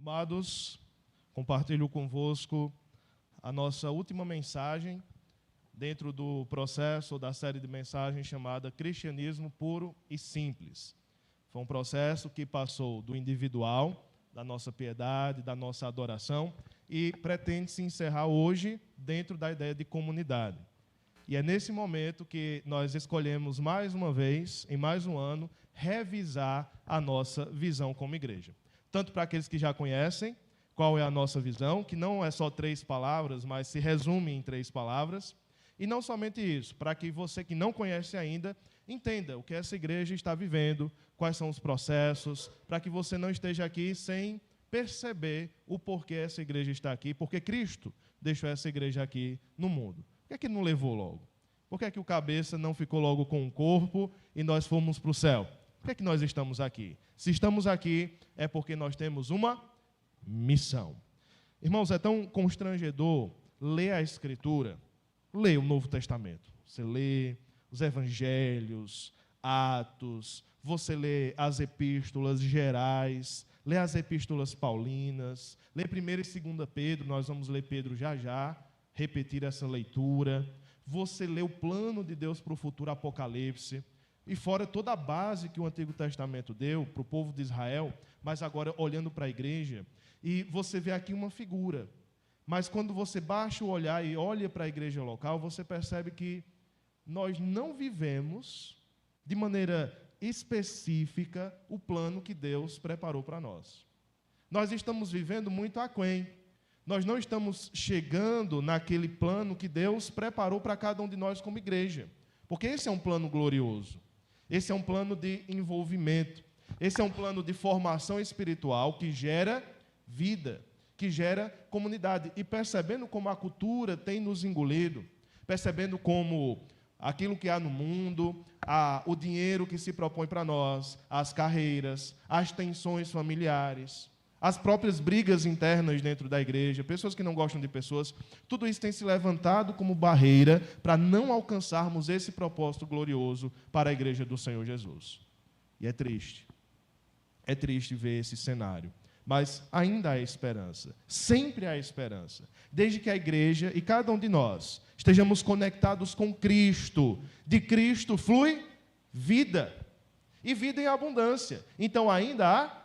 Amados, compartilho convosco a nossa última mensagem dentro do processo da série de mensagens chamada Cristianismo Puro e Simples. Foi um processo que passou do individual, da nossa piedade, da nossa adoração, e pretende se encerrar hoje dentro da ideia de comunidade. E é nesse momento que nós escolhemos mais uma vez, em mais um ano, revisar a nossa visão como igreja. Tanto para aqueles que já conhecem qual é a nossa visão, que não é só 3 palavras, mas se resume em 3 palavras. E não somente isso, para que você que não conhece ainda, entenda o que essa igreja está vivendo, quais são os processos, para que você não esteja aqui sem perceber o porquê essa igreja está aqui, porque Cristo deixou essa igreja aqui no mundo. Por que é que não levou logo? Por que é que o cabeça não ficou logo com o corpo e nós fomos para o céu? Por que é que nós estamos aqui? Se estamos aqui, é porque nós temos uma missão. Irmãos, é tão constrangedor ler a Escritura, ler o Novo Testamento. Você lê os Evangelhos, Atos, você lê as epístolas gerais, lê as epístolas paulinas, lê 1ª e 2ª Pedro, nós vamos ler Pedro já, repetir essa leitura. Você lê o plano de Deus para o futuro, Apocalipse, e fora toda a base que o Antigo Testamento deu para o povo de Israel, mas agora olhando para a igreja, e você vê aqui uma figura. Mas quando você baixa o olhar e olha para a igreja local, você percebe que nós não vivemos de maneira específica o plano que Deus preparou para nós. Nós estamos vivendo muito aquém. Nós não estamos chegando naquele plano que Deus preparou para cada um de nós como igreja. Porque esse é um plano glorioso. Esse é um plano de envolvimento. Esse é um plano de formação espiritual que gera vida, que gera comunidade. E percebendo como a cultura tem nos engolido, percebendo como aquilo que há no mundo, o dinheiro que se propõe para nós, as carreiras, as tensões familiares, as próprias brigas internas dentro da igreja, pessoas que não gostam de pessoas, tudo isso tem se levantado como barreira para não alcançarmos esse propósito glorioso para a igreja do Senhor Jesus. E é triste ver esse cenário. Mas ainda há esperança, sempre há esperança, desde que a igreja e cada um de nós estejamos conectados com Cristo. De Cristo flui vida, e vida em abundância. Então ainda há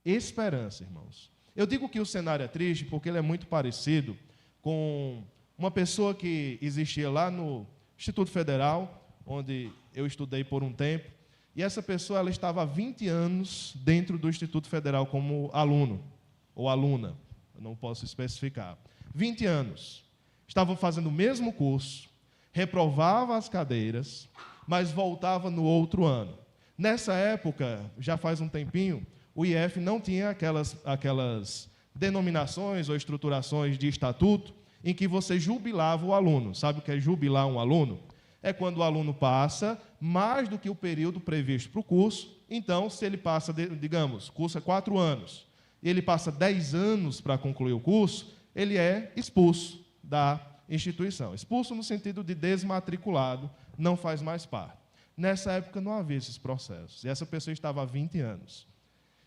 esperança, irmãos. Eu digo que o cenário é triste porque ele é muito parecido com uma pessoa que existia lá no Instituto Federal, onde eu estudei por um tempo, e essa pessoa ela estava há 20 anos dentro do Instituto Federal como aluno, ou aluna, eu não posso especificar. 20 anos. Estavam fazendo o mesmo curso, reprovava as cadeiras, mas voltava no outro ano. Nessa época, já faz um tempinho, o IF não tinha aquelas denominações ou estruturações de estatuto em que você jubilava o aluno. Sabe o que é jubilar um aluno? É quando o aluno passa mais do que o período previsto para o curso. Então, se ele passa, digamos, o curso é 4 anos, e ele passa 10 anos para concluir o curso, ele é expulso da instituição. Expulso no sentido de desmatriculado, não faz mais parte. Nessa época não havia esses processos, e essa pessoa estava há 20 anos.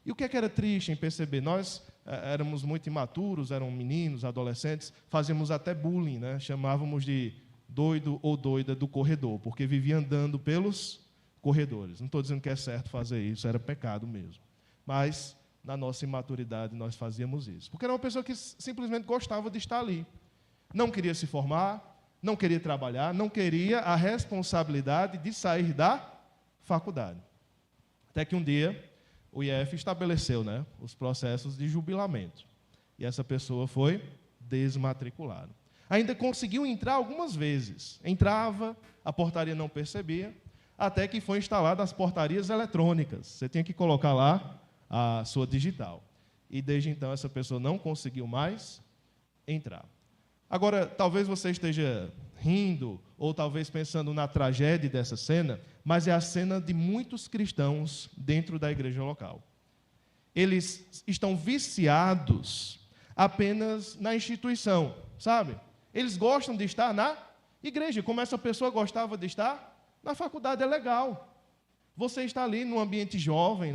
E o que era triste em perceber? Nós éramos muito imaturos, eram meninos, adolescentes, fazíamos até bullying, né? Chamávamos de doido ou doida do corredor, porque vivia andando pelos corredores. Não estou dizendo que é certo fazer isso, era pecado mesmo. Mas, na nossa imaturidade, nós fazíamos isso. Porque era uma pessoa que simplesmente gostava de estar ali. Não queria se formar, não queria trabalhar, não queria a responsabilidade de sair da faculdade. Até que um dia o IF estabeleceu, os processos de jubilamento. E essa pessoa foi desmatriculada. Ainda conseguiu entrar algumas vezes. Entrava, a portaria não percebia, até que foi instalada as portarias eletrônicas. Você tinha que colocar lá a sua digital. E desde então essa pessoa não conseguiu mais entrar. Agora, talvez você esteja rindo, ou talvez pensando na tragédia dessa cena, mas é a cena de muitos cristãos dentro da igreja local. Eles estão viciados apenas na instituição, sabe? Eles gostam de estar na igreja, como essa pessoa gostava de estar na faculdade, é legal. Você está ali num ambiente jovem,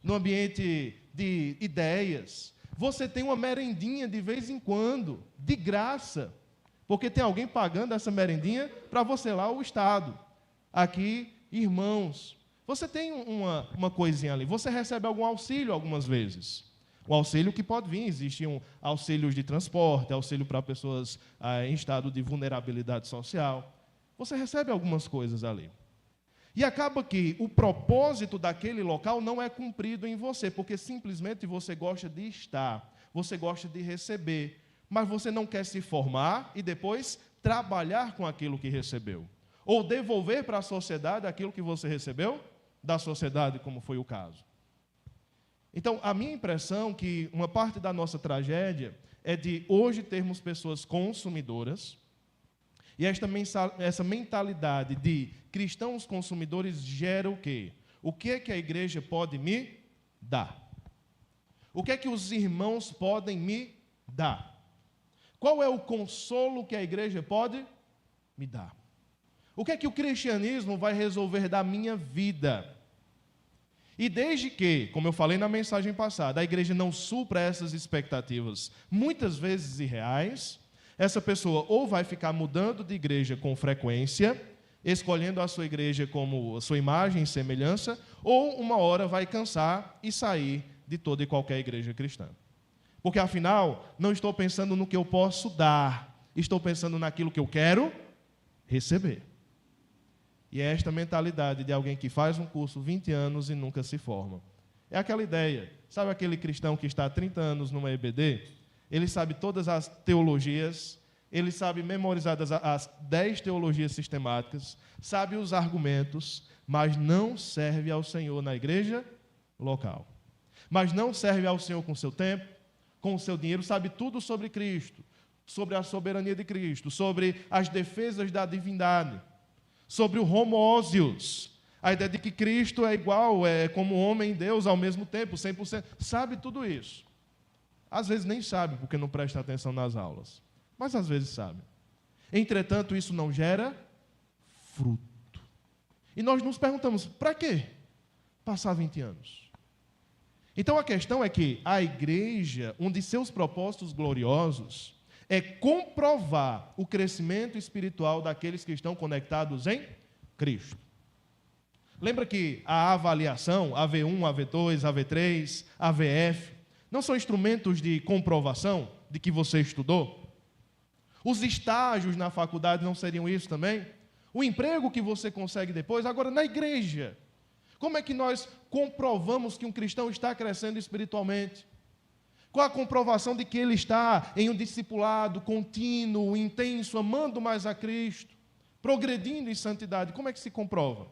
num ambiente de ideias. você tem uma merendinha de vez em quando, de graça, porque tem alguém pagando essa merendinha para você lá, o Estado. Aqui, irmãos, você tem uma coisinha ali, você recebe algum auxílio algumas vezes. O auxílio que pode vir, existem auxílios de transporte, auxílio para pessoas em estado de vulnerabilidade social. Você recebe algumas coisas ali. E acaba que o propósito daquele local não é cumprido em você, porque simplesmente você gosta de estar, você gosta de receber, mas você não quer se formar e depois trabalhar com aquilo que recebeu. Ou devolver para a sociedade aquilo que você recebeu da sociedade, como foi o caso. Então, a minha impressão é que uma parte da nossa tragédia é de hoje termos pessoas consumidoras, e essa mentalidade de cristãos consumidores gera o quê? O que é que a igreja pode me dar? O que é que os irmãos podem me dar? Qual é o consolo que a igreja pode me dar? O que é que o cristianismo vai resolver da minha vida? E desde que, como eu falei na mensagem passada, a igreja não supra essas expectativas, muitas vezes irreais, essa pessoa ou vai ficar mudando de igreja com frequência, escolhendo a sua igreja como a sua imagem e semelhança, ou uma hora vai cansar e sair de toda e qualquer igreja cristã. Porque afinal, não estou pensando no que eu posso dar, estou pensando naquilo que eu quero receber. E é esta mentalidade de alguém que faz um curso 20 anos e nunca se forma. É aquela ideia, sabe aquele cristão que está há 30 anos numa EBD? Ele sabe todas as teologias, ele sabe memorizar as 10 teologias sistemáticas, sabe os argumentos, mas não serve ao Senhor na igreja local. Mas não serve ao Senhor com o seu tempo, com o seu dinheiro, sabe tudo sobre Cristo, sobre a soberania de Cristo, sobre as defesas da divindade, sobre o homóousios, a ideia de que Cristo é igual, é como homem e Deus ao mesmo tempo, 100%, sabe tudo isso. Às vezes nem sabe, porque não presta atenção nas aulas, mas às vezes sabe. Entretanto, isso não gera fruto. E nós nos perguntamos, para quê passar 20 anos? Então a questão é que a igreja, um de seus propósitos gloriosos, é comprovar o crescimento espiritual daqueles que estão conectados em Cristo. Lembra que a avaliação, AV1, AV2, AV3, AVF, não são instrumentos de comprovação de que você estudou? Os estágios na faculdade não seriam isso também? O emprego que você consegue depois? Agora, na igreja, como é que nós comprovamos que um cristão está crescendo espiritualmente? Qual a comprovação de que ele está em um discipulado contínuo, intenso, amando mais a Cristo, progredindo em santidade? Como é que se comprova?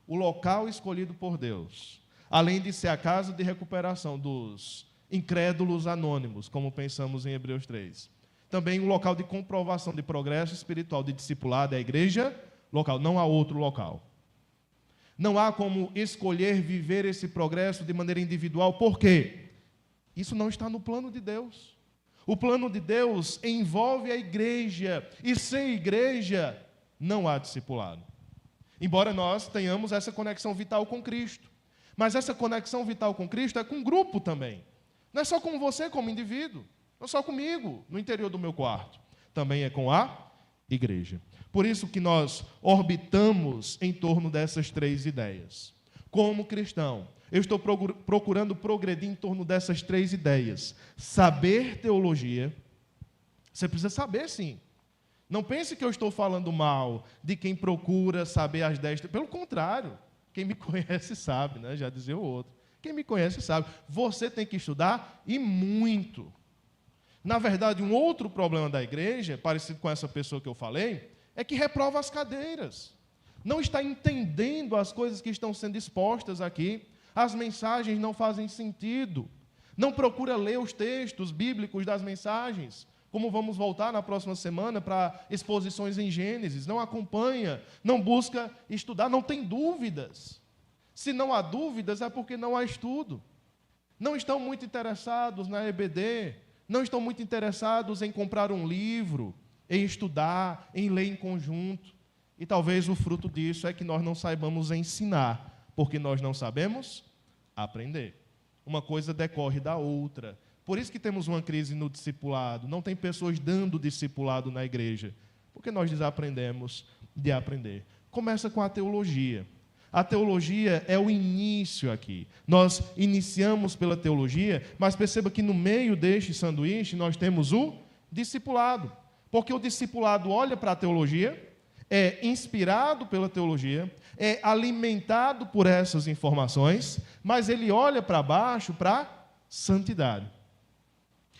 O local escolhido por Deus, além de ser a casa de recuperação dos incrédulos anônimos, como pensamos em Hebreus 3. Também um local de comprovação de progresso espiritual, de discipulado, é a igreja local, não há outro local. Não há como escolher viver esse progresso de maneira individual, por quê? Isso não está no plano de Deus. O plano de Deus envolve a igreja, e sem igreja não há discipulado. Embora nós tenhamos essa conexão vital com Cristo, mas essa conexão vital com Cristo é com grupo também. Não é só com você como indivíduo, não é só comigo, no interior do meu quarto. Também é com a igreja. Por isso que nós orbitamos em torno dessas 3 ideias. Como cristão, eu estou procurando progredir em torno dessas 3 ideias. Saber teologia. Você precisa saber, sim. Não pense que eu estou falando mal de quem procura saber as 10. Pelo contrário, quem me conhece sabe, né? Já dizia o outro. Quem me conhece sabe. Você tem que estudar e muito. Na verdade, um outro problema da igreja, parecido com essa pessoa que eu falei, é que reprova as cadeiras. Não está entendendo as coisas que estão sendo expostas aqui. As mensagens não fazem sentido. Não procura ler os textos bíblicos das mensagens, como vamos voltar na próxima semana para exposições em Gênesis. Não acompanha, não busca estudar, não tem dúvidas. Se não há dúvidas, é porque não há estudo. Não estão muito interessados na EBD, não estão muito interessados em comprar um livro, em estudar, em ler em conjunto. E talvez o fruto disso é que nós não saibamos ensinar, porque nós não sabemos aprender. Uma coisa decorre da outra. Por isso que temos uma crise no discipulado. Não tem pessoas dando discipulado na igreja, porque nós desaprendemos de aprender. Começa com a teologia. A teologia é o início aqui. Nós iniciamos pela teologia, mas perceba que no meio deste sanduíche nós temos o discipulado. Porque o discipulado olha para a teologia, é inspirado pela teologia, é alimentado por essas informações, mas ele olha para baixo para a santidade.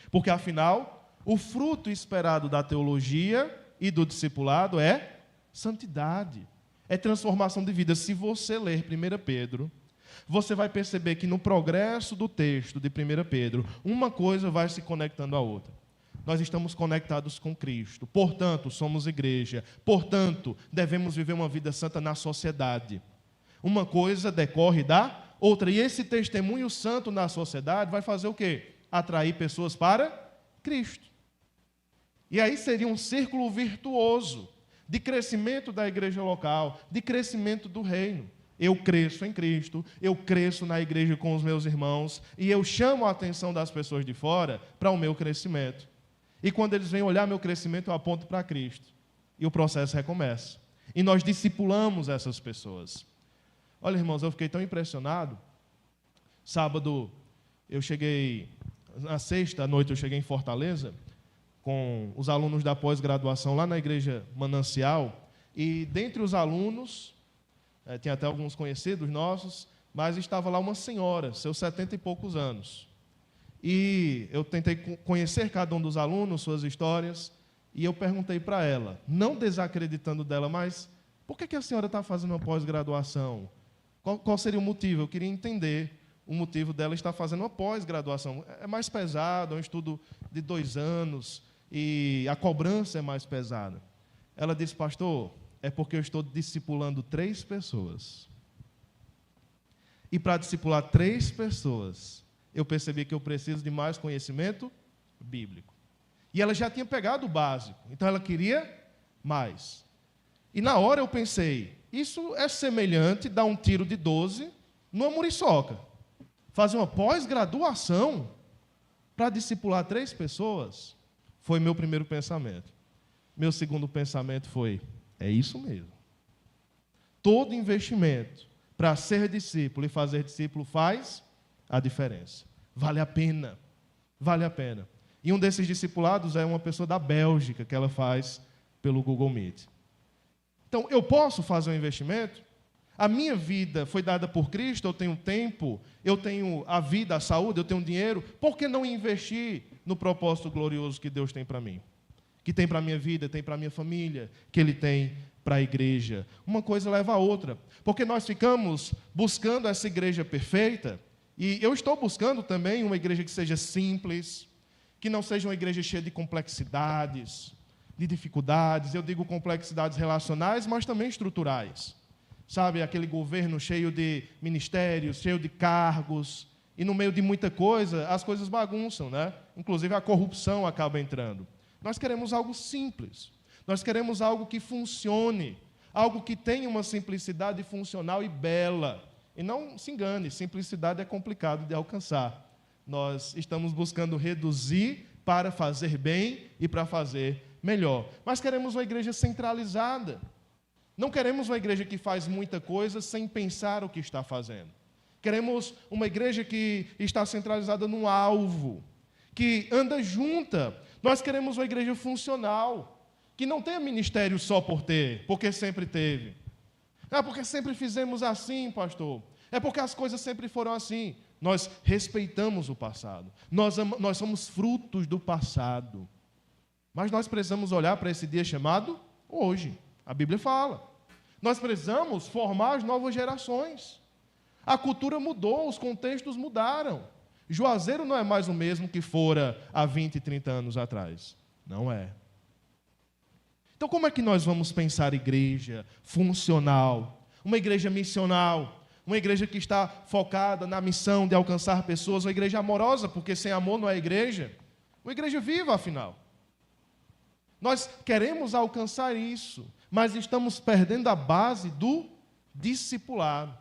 Porque, afinal, o fruto esperado da teologia e do discipulado é santidade. É transformação de vida. Se você ler 1 Pedro, você vai perceber que no progresso do texto de 1 Pedro, uma coisa vai se conectando à outra. Nós estamos conectados com Cristo, portanto, somos igreja, portanto, devemos viver uma vida santa na sociedade. Uma coisa decorre da outra, e esse testemunho santo na sociedade vai fazer o quê? Atrair pessoas para Cristo. E aí seria um círculo virtuoso de crescimento da igreja local, de crescimento do reino. Eu cresço em Cristo, eu cresço na igreja com os meus irmãos, e eu chamo a atenção das pessoas de fora para o meu crescimento. E quando eles vêm olhar meu crescimento, eu aponto para Cristo. E o processo recomeça. E nós discipulamos essas pessoas. Olha, irmãos, eu fiquei tão impressionado. Sábado, eu cheguei, na sexta à noite eu cheguei em Fortaleza, com os alunos da pós-graduação lá na igreja Manancial, e dentre os alunos, tinha até alguns conhecidos nossos, mas estava lá uma senhora, seus 70 e poucos anos. E eu tentei conhecer cada um dos alunos, suas histórias, e eu perguntei para ela, não desacreditando dela, mas por que a senhora está fazendo uma pós-graduação? Qual seria o motivo? Eu queria entender o motivo dela estar fazendo uma pós-graduação. É mais pesado, é um estudo de 2 anos, e a cobrança é mais pesada. Ela disse, pastor, é porque eu estou discipulando 3 pessoas. E para discipular 3 pessoas, eu percebi que eu preciso de mais conhecimento bíblico. E ela já tinha pegado o básico, então ela queria mais. E na hora eu pensei, isso é semelhante a dar um tiro de 12 numa muriçoca. Fazer uma pós-graduação para discipular 3 pessoas, foi meu primeiro pensamento. Meu segundo pensamento foi, é isso mesmo. Todo investimento para ser discípulo e fazer discípulo faz a diferença. Vale a pena. Vale a pena. E um desses discipulados é uma pessoa da Bélgica, que ela faz pelo Google Meet. Então, eu posso fazer um investimento? A minha vida foi dada por Cristo, eu tenho tempo, eu tenho a vida, a saúde, eu tenho dinheiro. Por que não investir no propósito glorioso que Deus tem para mim? Que tem para a minha vida, tem para a minha família, que Ele tem para a igreja. Uma coisa leva a outra. Porque nós ficamos buscando essa igreja perfeita, e eu estou buscando também uma igreja que seja simples, que não seja uma igreja cheia de complexidades, de dificuldades. Eu digo complexidades relacionais, mas também estruturais. Sabe, aquele governo cheio de ministérios, cheio de cargos, e no meio de muita coisa, as coisas bagunçam, né? Inclusive a corrupção acaba entrando. Nós queremos algo simples, nós queremos algo que funcione, algo que tenha uma simplicidade funcional e bela. E não se engane, simplicidade é complicado de alcançar. Nós estamos buscando reduzir para fazer bem e para fazer melhor. Mas queremos uma igreja centralizada. Não queremos uma igreja que faz muita coisa sem pensar o que está fazendo. Queremos uma igreja que está centralizada num alvo, que anda junta. Nós queremos uma igreja funcional, que não tenha ministério só por ter, porque sempre teve. É porque sempre fizemos assim, pastor. É porque as coisas sempre foram assim. Nós respeitamos o passado. Nós somos frutos do passado. Mas nós precisamos olhar para esse dia chamado hoje. A Bíblia fala. Nós precisamos formar as novas gerações. A cultura mudou, os contextos mudaram. Juazeiro não é mais o mesmo que fora há 20, 30 anos atrás. Não é. Então, como é que nós vamos pensar igreja funcional? Uma igreja missional? Uma igreja que está focada na missão de alcançar pessoas? Uma igreja amorosa, porque sem amor não é igreja. Uma igreja viva, afinal. Nós queremos alcançar isso, mas estamos perdendo a base do discipulado.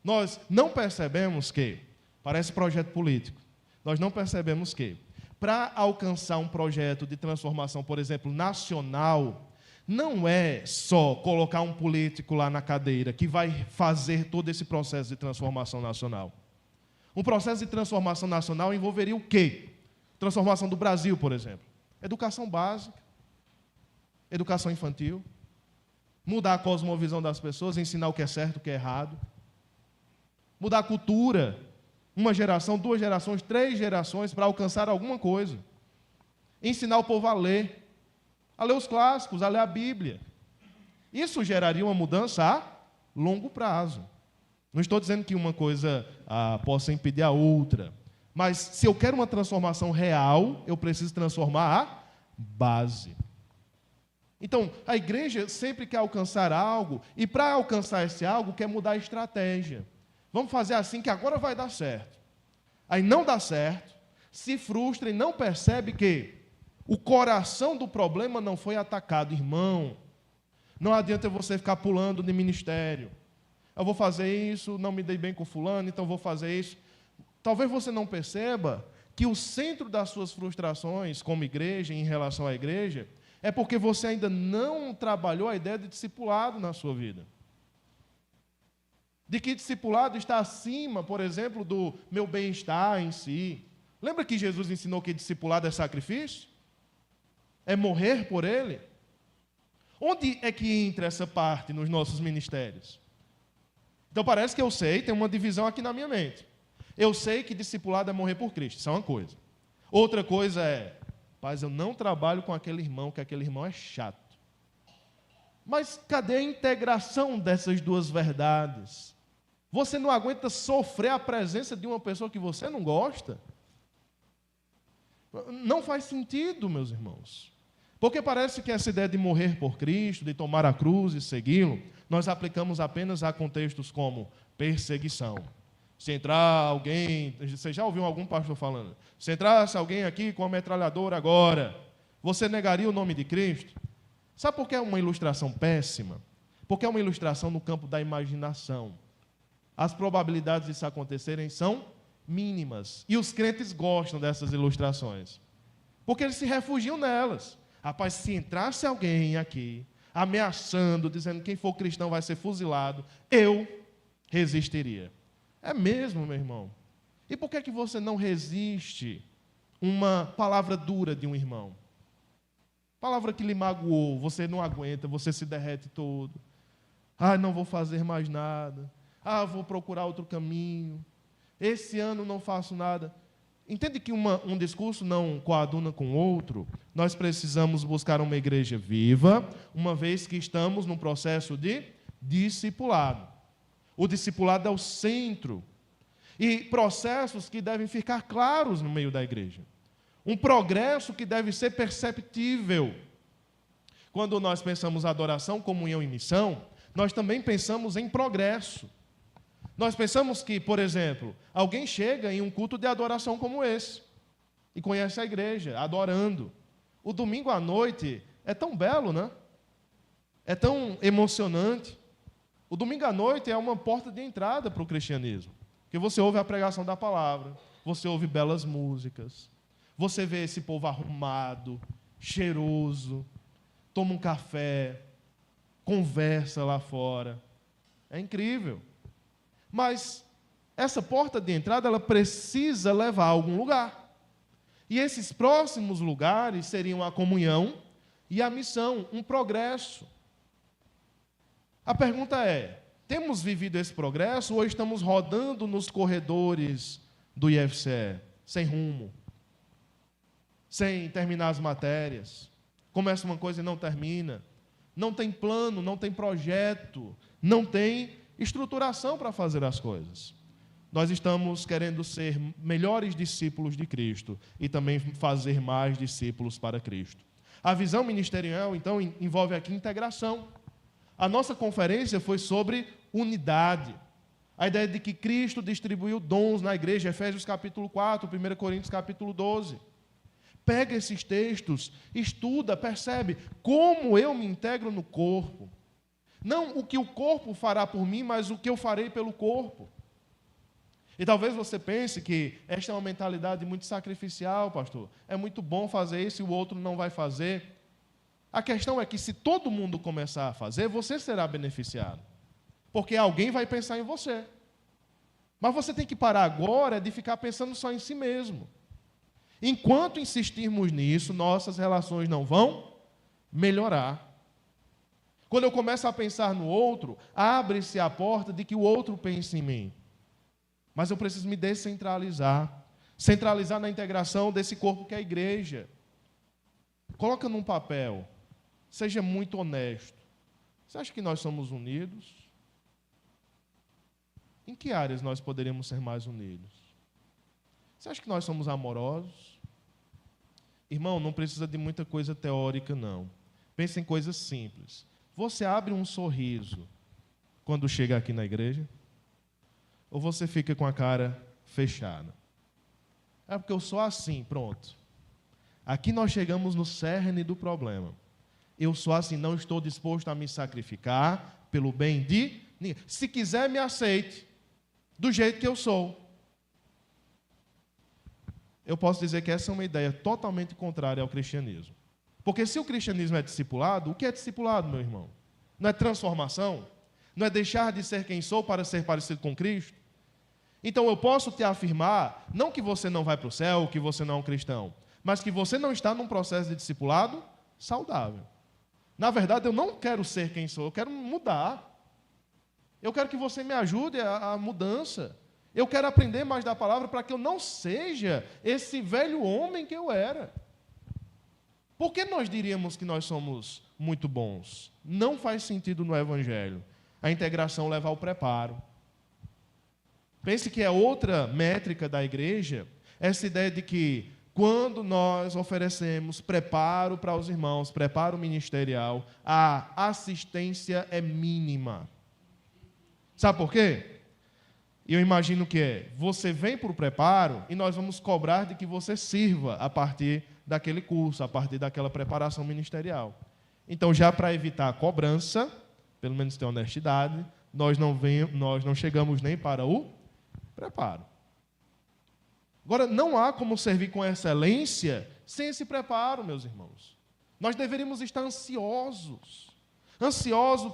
Nós não percebemos que, parece projeto político, nós não percebemos que, para alcançar um projeto de transformação, por exemplo, nacional, não é só colocar um político lá na cadeira que vai fazer todo esse processo de transformação nacional. Um processo de transformação nacional envolveria o quê? Transformação do Brasil, por exemplo. Educação básica, educação infantil, mudar a cosmovisão das pessoas, ensinar o que é certo, o que é errado, mudar a cultura, uma geração, 2 gerações, 3 gerações, para alcançar alguma coisa. Ensinar o povo a ler os clássicos, a ler a Bíblia. Isso geraria uma mudança a longo prazo. Não estou dizendo que uma coisa possa impedir a outra, mas se eu quero uma transformação real, eu preciso transformar a base. Então, a igreja sempre quer alcançar algo, e para alcançar esse algo, quer mudar a estratégia. Vamos fazer assim que agora vai dar certo. Aí não dá certo, se frustra e não percebe que o coração do problema não foi atacado. Irmão, não adianta você ficar pulando de ministério. Eu vou fazer isso, não me dei bem com fulano, então vou fazer isso. Talvez você não perceba que o centro das suas frustrações como igreja, em relação à igreja, é porque você ainda não trabalhou a ideia de discipulado na sua vida. De que discipulado está acima, por exemplo, do meu bem-estar em si. Lembra que Jesus ensinou que discipulado é sacrifício? É morrer por ele? Onde é que entra essa parte nos nossos ministérios? Então parece que eu sei, tem uma divisão aqui na minha mente. Eu sei que discipulado é morrer por Cristo, isso é uma coisa. Outra coisa é, paz, eu não trabalho com aquele irmão, que aquele irmão é chato. Mas cadê a integração dessas duas verdades? Você não aguenta sofrer a presença de uma pessoa que você não gosta? Não faz sentido, meus irmãos. Porque parece que essa ideia de morrer por Cristo, de tomar a cruz e segui-lo, nós aplicamos apenas a contextos como perseguição. Se entrar alguém, você já ouviu algum pastor falando, se entrasse alguém aqui com a metralhadora agora, você negaria o nome de Cristo? Sabe por que é uma ilustração péssima? Porque é uma ilustração no campo da imaginação. As probabilidades disso acontecerem são mínimas. E os crentes gostam dessas ilustrações. Porque eles se refugiam nelas. Rapaz, se entrasse alguém aqui, ameaçando, dizendo que quem for cristão vai ser fuzilado, eu resistiria. É mesmo, meu irmão? E por que você não resiste uma palavra dura de um irmão? Palavra que lhe magoou, você não aguenta, você se derrete todo. Não vou fazer mais nada. Vou procurar outro caminho. Esse ano não faço nada. Entende que um discurso não coaduna com o outro? Nós precisamos buscar uma igreja viva, uma vez que estamos num processo de discipulado. O discipulado é o centro. E processos que devem ficar claros no meio da igreja. Um progresso que deve ser perceptível. Quando nós pensamos adoração, comunhão e missão, nós também pensamos em progresso. Nós pensamos que, por exemplo, alguém chega em um culto de adoração como esse e conhece a igreja, adorando. O domingo à noite é tão belo, né? É tão emocionante. O domingo à noite é uma porta de entrada para o cristianismo. Porque você ouve a pregação da palavra, você ouve belas músicas, você vê esse povo arrumado, cheiroso, toma um café, conversa lá fora. É incrível. Mas essa porta de entrada, ela precisa levar a algum lugar. E esses próximos lugares seriam a comunhão e a missão, um progresso. A pergunta é, temos vivido esse progresso ou estamos rodando nos corredores do IFCE, sem rumo, sem terminar as matérias? Começa uma coisa e não termina. Não tem plano, não tem projeto, não tem estruturação para fazer as coisas. Nós estamos querendo ser melhores discípulos de Cristo e também fazer mais discípulos para Cristo. A visão ministerial, então, envolve aqui integração. A nossa conferência foi sobre unidade. A ideia de que Cristo distribuiu dons na igreja, Efésios capítulo 4, 1 Coríntios capítulo 12. Pega esses textos, estuda, percebe como eu me integro no corpo. Não o que o corpo fará por mim, mas o que eu farei pelo corpo. E talvez você pense que esta é uma mentalidade muito sacrificial, pastor. É muito bom fazer isso e o outro não vai fazer. A questão é que se todo mundo começar a fazer, você será beneficiado. Porque alguém vai pensar em você. Mas você tem que parar agora de ficar pensando só em si mesmo. Enquanto insistirmos nisso, nossas relações não vão melhorar. Quando eu começo a pensar no outro, abre-se a porta de que o outro pense em mim. Mas eu preciso me descentralizar. Centralizar na integração desse corpo que é a igreja. Coloca num papel. Seja muito honesto. Você acha que nós somos unidos? Em que áreas nós poderíamos ser mais unidos? Você acha que nós somos amorosos? Irmão, não precisa de muita coisa teórica, não. Pense em coisas simples. Você abre um sorriso quando chega aqui na igreja? Ou você fica com a cara fechada? É porque eu sou assim, pronto. Aqui nós chegamos no cerne do problema. Eu sou assim, não estou disposto a me sacrificar pelo bem de ninguém. Se quiser, me aceite do jeito que eu sou. Eu posso dizer que essa é uma ideia totalmente contrária ao cristianismo. Porque se o cristianismo é discipulado, o que é discipulado, meu irmão? Não é transformação? Não é deixar de ser quem sou para ser parecido com Cristo? Então eu posso te afirmar, não que você não vai para o céu, que você não é um cristão, mas que você não está num processo de discipulado saudável. Na verdade, eu não quero ser quem sou, eu quero mudar. Eu quero que você me ajude à mudança. Eu quero aprender mais da palavra para que eu não seja esse velho homem que eu era. Por que nós diríamos que nós somos muito bons? Não faz sentido no Evangelho. A integração leva ao preparo. Pense que é outra métrica da igreja, essa ideia de que quando nós oferecemos preparo para os irmãos, preparo ministerial, a assistência é mínima. Sabe por quê? Eu imagino que você vem para o preparo e nós vamos cobrar de que você sirva a partir daquele curso, a partir daquela preparação ministerial. Então, já para evitar a cobrança, pelo menos ter honestidade, nós não chegamos nem para o preparo. Agora, não há como servir com excelência sem esse preparo, meus irmãos. Nós deveríamos estar ansiosos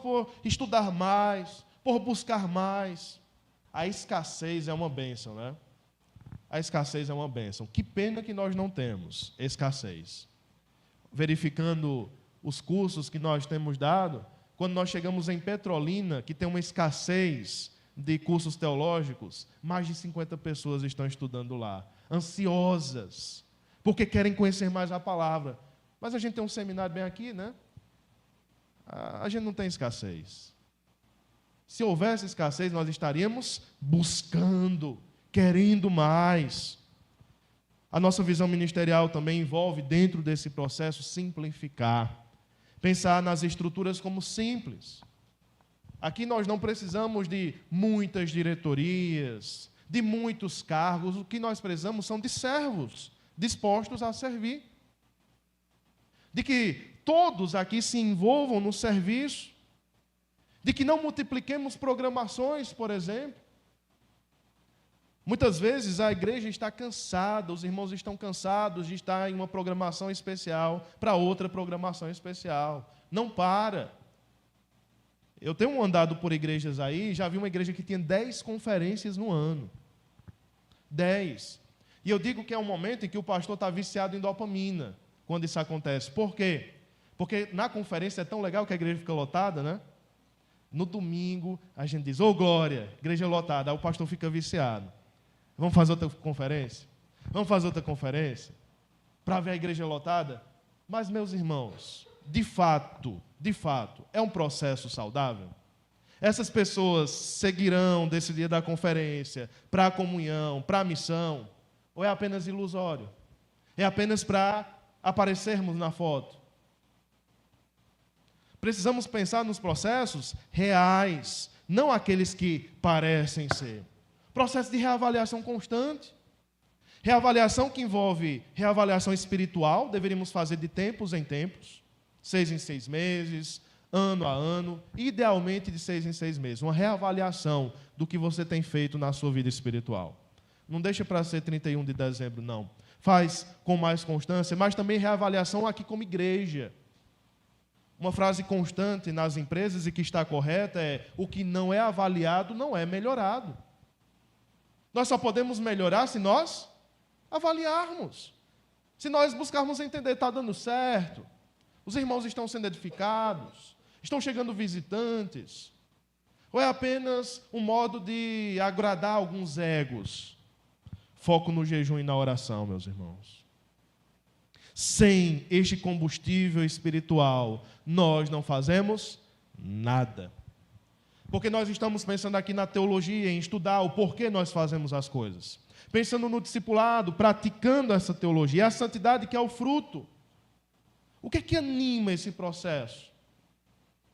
por estudar mais, por buscar mais. A escassez é uma bênção, né? A escassez é uma bênção. Que pena que nós não temos escassez. Verificando os cursos que nós temos dado, quando nós chegamos em Petrolina, que tem uma escassez de cursos teológicos, mais de 50 pessoas estão estudando lá, ansiosas, porque querem conhecer mais a palavra. Mas a gente tem um seminário bem aqui, né? A gente não tem escassez. Se houvesse escassez, nós estaríamos buscando, querendo mais. A nossa visão ministerial também envolve, dentro desse processo, simplificar. Pensar nas estruturas como simples. Aqui nós não precisamos de muitas diretorias, de muitos cargos. O que nós precisamos são de servos dispostos a servir. De que todos aqui se envolvam no serviço. De que não multipliquemos programações, por exemplo. Muitas vezes a igreja está cansada, os irmãos estão cansados de estar em uma programação especial para outra programação especial. Não para. Eu tenho andado por igrejas aí, já vi uma igreja que tinha 10 conferências no ano. 10. E eu digo que é um momento em que o pastor está viciado em dopamina, quando isso acontece. Por quê? Porque na conferência é tão legal que a igreja fica lotada, né? No domingo, a gente diz, ô glória, igreja lotada, aí o pastor fica viciado. Vamos fazer outra conferência? Vamos fazer outra conferência? Para ver a igreja lotada? Mas, meus irmãos, de fato, é um processo saudável? Essas pessoas seguirão desse dia da conferência para a comunhão, para a missão? Ou é apenas ilusório? É apenas para aparecermos na foto? Precisamos pensar nos processos reais, não aqueles que parecem ser. Processo de reavaliação constante. Reavaliação que envolve reavaliação espiritual, deveríamos fazer de tempos em tempos, 6 em 6 meses, ano a ano, idealmente de 6 em 6 meses. Uma reavaliação do que você tem feito na sua vida espiritual. Não deixa para ser 31 de dezembro, não. Faz com mais constância, mas também reavaliação aqui como igreja. Uma frase constante nas empresas e que está correta é: o que não é avaliado não é melhorado. Nós só podemos melhorar se nós avaliarmos. Se nós buscarmos entender, está dando certo, os irmãos estão sendo edificados, estão chegando visitantes, ou é apenas um modo de agradar alguns egos? Foco no jejum e na oração, meus irmãos. Sem este combustível espiritual, nós não fazemos nada. Porque nós estamos pensando aqui na teologia, em estudar o porquê nós fazemos as coisas. Pensando no discipulado, praticando essa teologia, e a santidade que é o fruto. O que é que anima esse processo?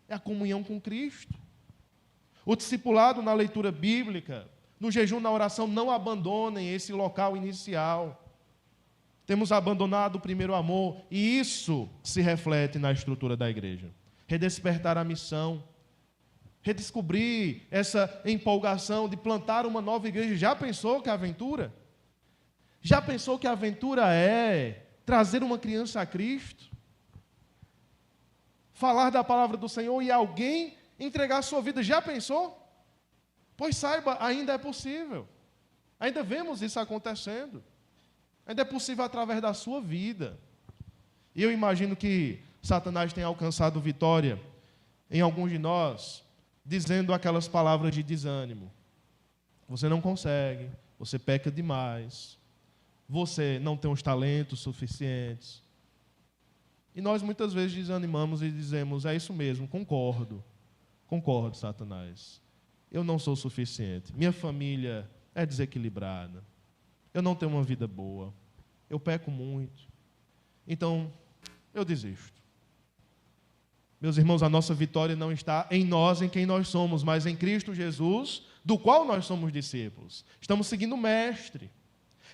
É a comunhão com Cristo. O discipulado na leitura bíblica, no jejum, na oração, não abandonem esse local inicial. Temos abandonado o primeiro amor, e isso se reflete na estrutura da igreja. Redespertar a missão, redescobrir essa empolgação de plantar uma nova igreja. Já pensou que a aventura? Já pensou que a aventura é trazer uma criança a Cristo? Falar da palavra do Senhor e alguém entregar a sua vida. Já pensou? Pois saiba, ainda é possível. Ainda vemos isso acontecendo. Ainda é possível através da sua vida. E eu imagino que Satanás tenha alcançado vitória em alguns de nós, dizendo aquelas palavras de desânimo. Você não consegue, você peca demais, você não tem os talentos suficientes. E nós muitas vezes desanimamos e dizemos: é isso mesmo, concordo, Satanás. Eu não sou suficiente, minha família é desequilibrada, eu não tenho uma vida boa, eu peco muito, então eu desisto. Meus irmãos, a nossa vitória não está em nós, em quem nós somos, mas em Cristo Jesus, do qual nós somos discípulos. Estamos seguindo o Mestre.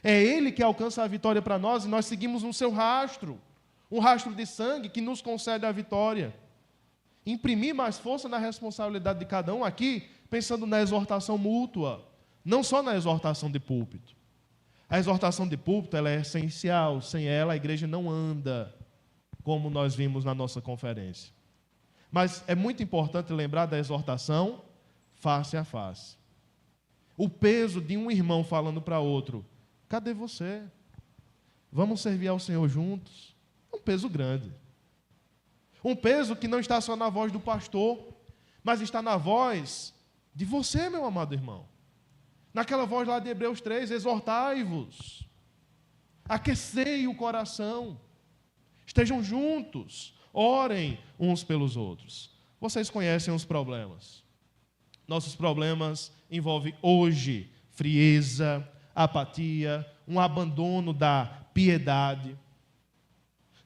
É Ele que alcança a vitória para nós e nós seguimos no seu rastro, um rastro de sangue que nos concede a vitória. Imprimir mais força na responsabilidade de cada um aqui, pensando na exortação mútua, não só na exortação de púlpito. A exortação de púlpito ela é essencial, sem ela a igreja não anda, como nós vimos na nossa conferência. Mas é muito importante lembrar da exortação face a face. O peso de um irmão falando para outro: cadê você? Vamos servir ao Senhor juntos. É um peso grande. Um peso que não está só na voz do pastor, mas está na voz de você, meu amado irmão. Naquela voz lá de Hebreus 3, exortai-vos, aquecei o coração, estejam juntos, orem uns pelos outros. Vocês conhecem os problemas. Nossos problemas envolvem hoje frieza, apatia, um abandono da piedade.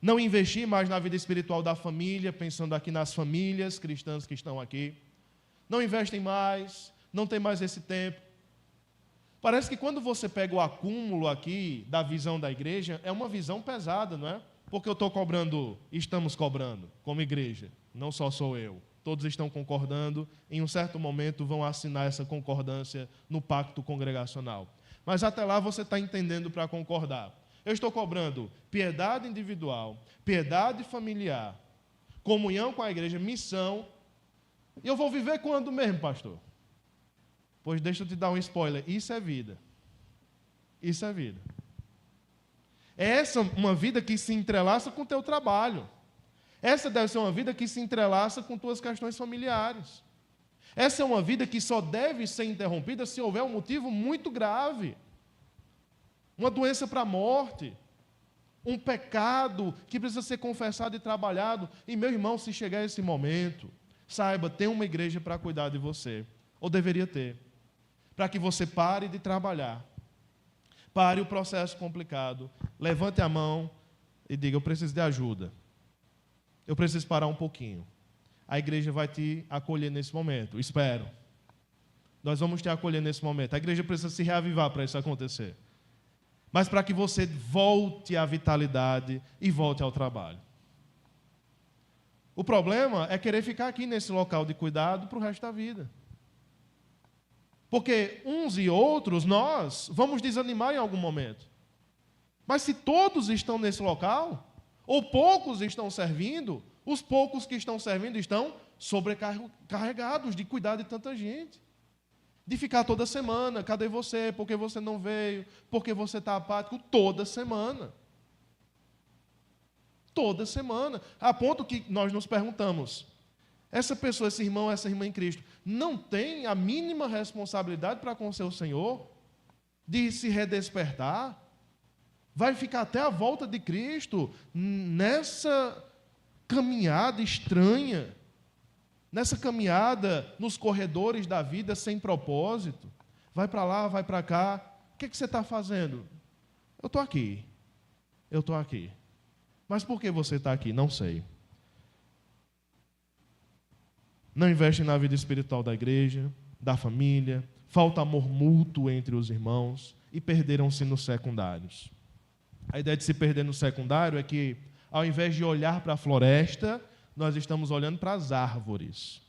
Não investir mais na vida espiritual da família, pensando aqui nas famílias cristãs que estão aqui. Não investem mais, não tem mais esse tempo. Parece que quando você pega o acúmulo aqui da visão da igreja, é uma visão pesada, não é? Porque eu estou cobrando, estamos cobrando, como igreja, não só sou eu. Todos estão concordando, em um certo momento vão assinar essa concordância no pacto congregacional. Mas até lá você está entendendo para concordar. Eu estou cobrando piedade individual, piedade familiar, comunhão com a igreja, missão. E eu vou viver quando mesmo, pastor? Pois deixa eu te dar um spoiler, isso é vida. Isso é vida. É essa uma vida que se entrelaça com o teu trabalho. Essa deve ser uma vida que se entrelaça com tuas questões familiares. Essa é uma vida que só deve ser interrompida se houver um motivo muito grave. Uma doença para a morte. Um pecado que precisa ser confessado e trabalhado. E, meu irmão, se chegar esse momento, saiba, tem uma igreja para cuidar de você. Ou deveria ter. Para que você pare de trabalhar. Pare o processo complicado. Levante a mão e diga: eu preciso de ajuda. Eu preciso parar um pouquinho. A igreja vai te acolher nesse momento. Espero. Nós vamos te acolher nesse momento. A igreja precisa se reavivar para isso acontecer. Mas para que você volte à vitalidade e volte ao trabalho. O problema é querer ficar aqui nesse local de cuidado para o resto da vida. Porque uns e outros, nós vamos desanimar em algum momento. Mas se todos estão nesse local, ou poucos estão servindo, os poucos que estão servindo estão sobrecarregados de cuidar de tanta gente. De ficar toda semana, cadê você? Por que você não veio? Por que você está apático? Toda semana. Toda semana. A ponto que nós nos perguntamos, essa pessoa, esse irmão, essa irmã em Cristo, não tem a mínima responsabilidade para com o seu Senhor? De se redespertar? Vai ficar até a volta de Cristo nessa caminhada estranha, nessa caminhada nos corredores da vida sem propósito? Vai para lá, vai para cá. O que você está fazendo? Eu estou aqui. Eu estou aqui. Mas por que você está aqui? Não sei. Não investe na vida espiritual da igreja, da família, falta amor mútuo entre os irmãos e perderam-se nos secundários. A ideia de se perder no secundário é que, ao invés de olhar para a floresta, nós estamos olhando para as árvores.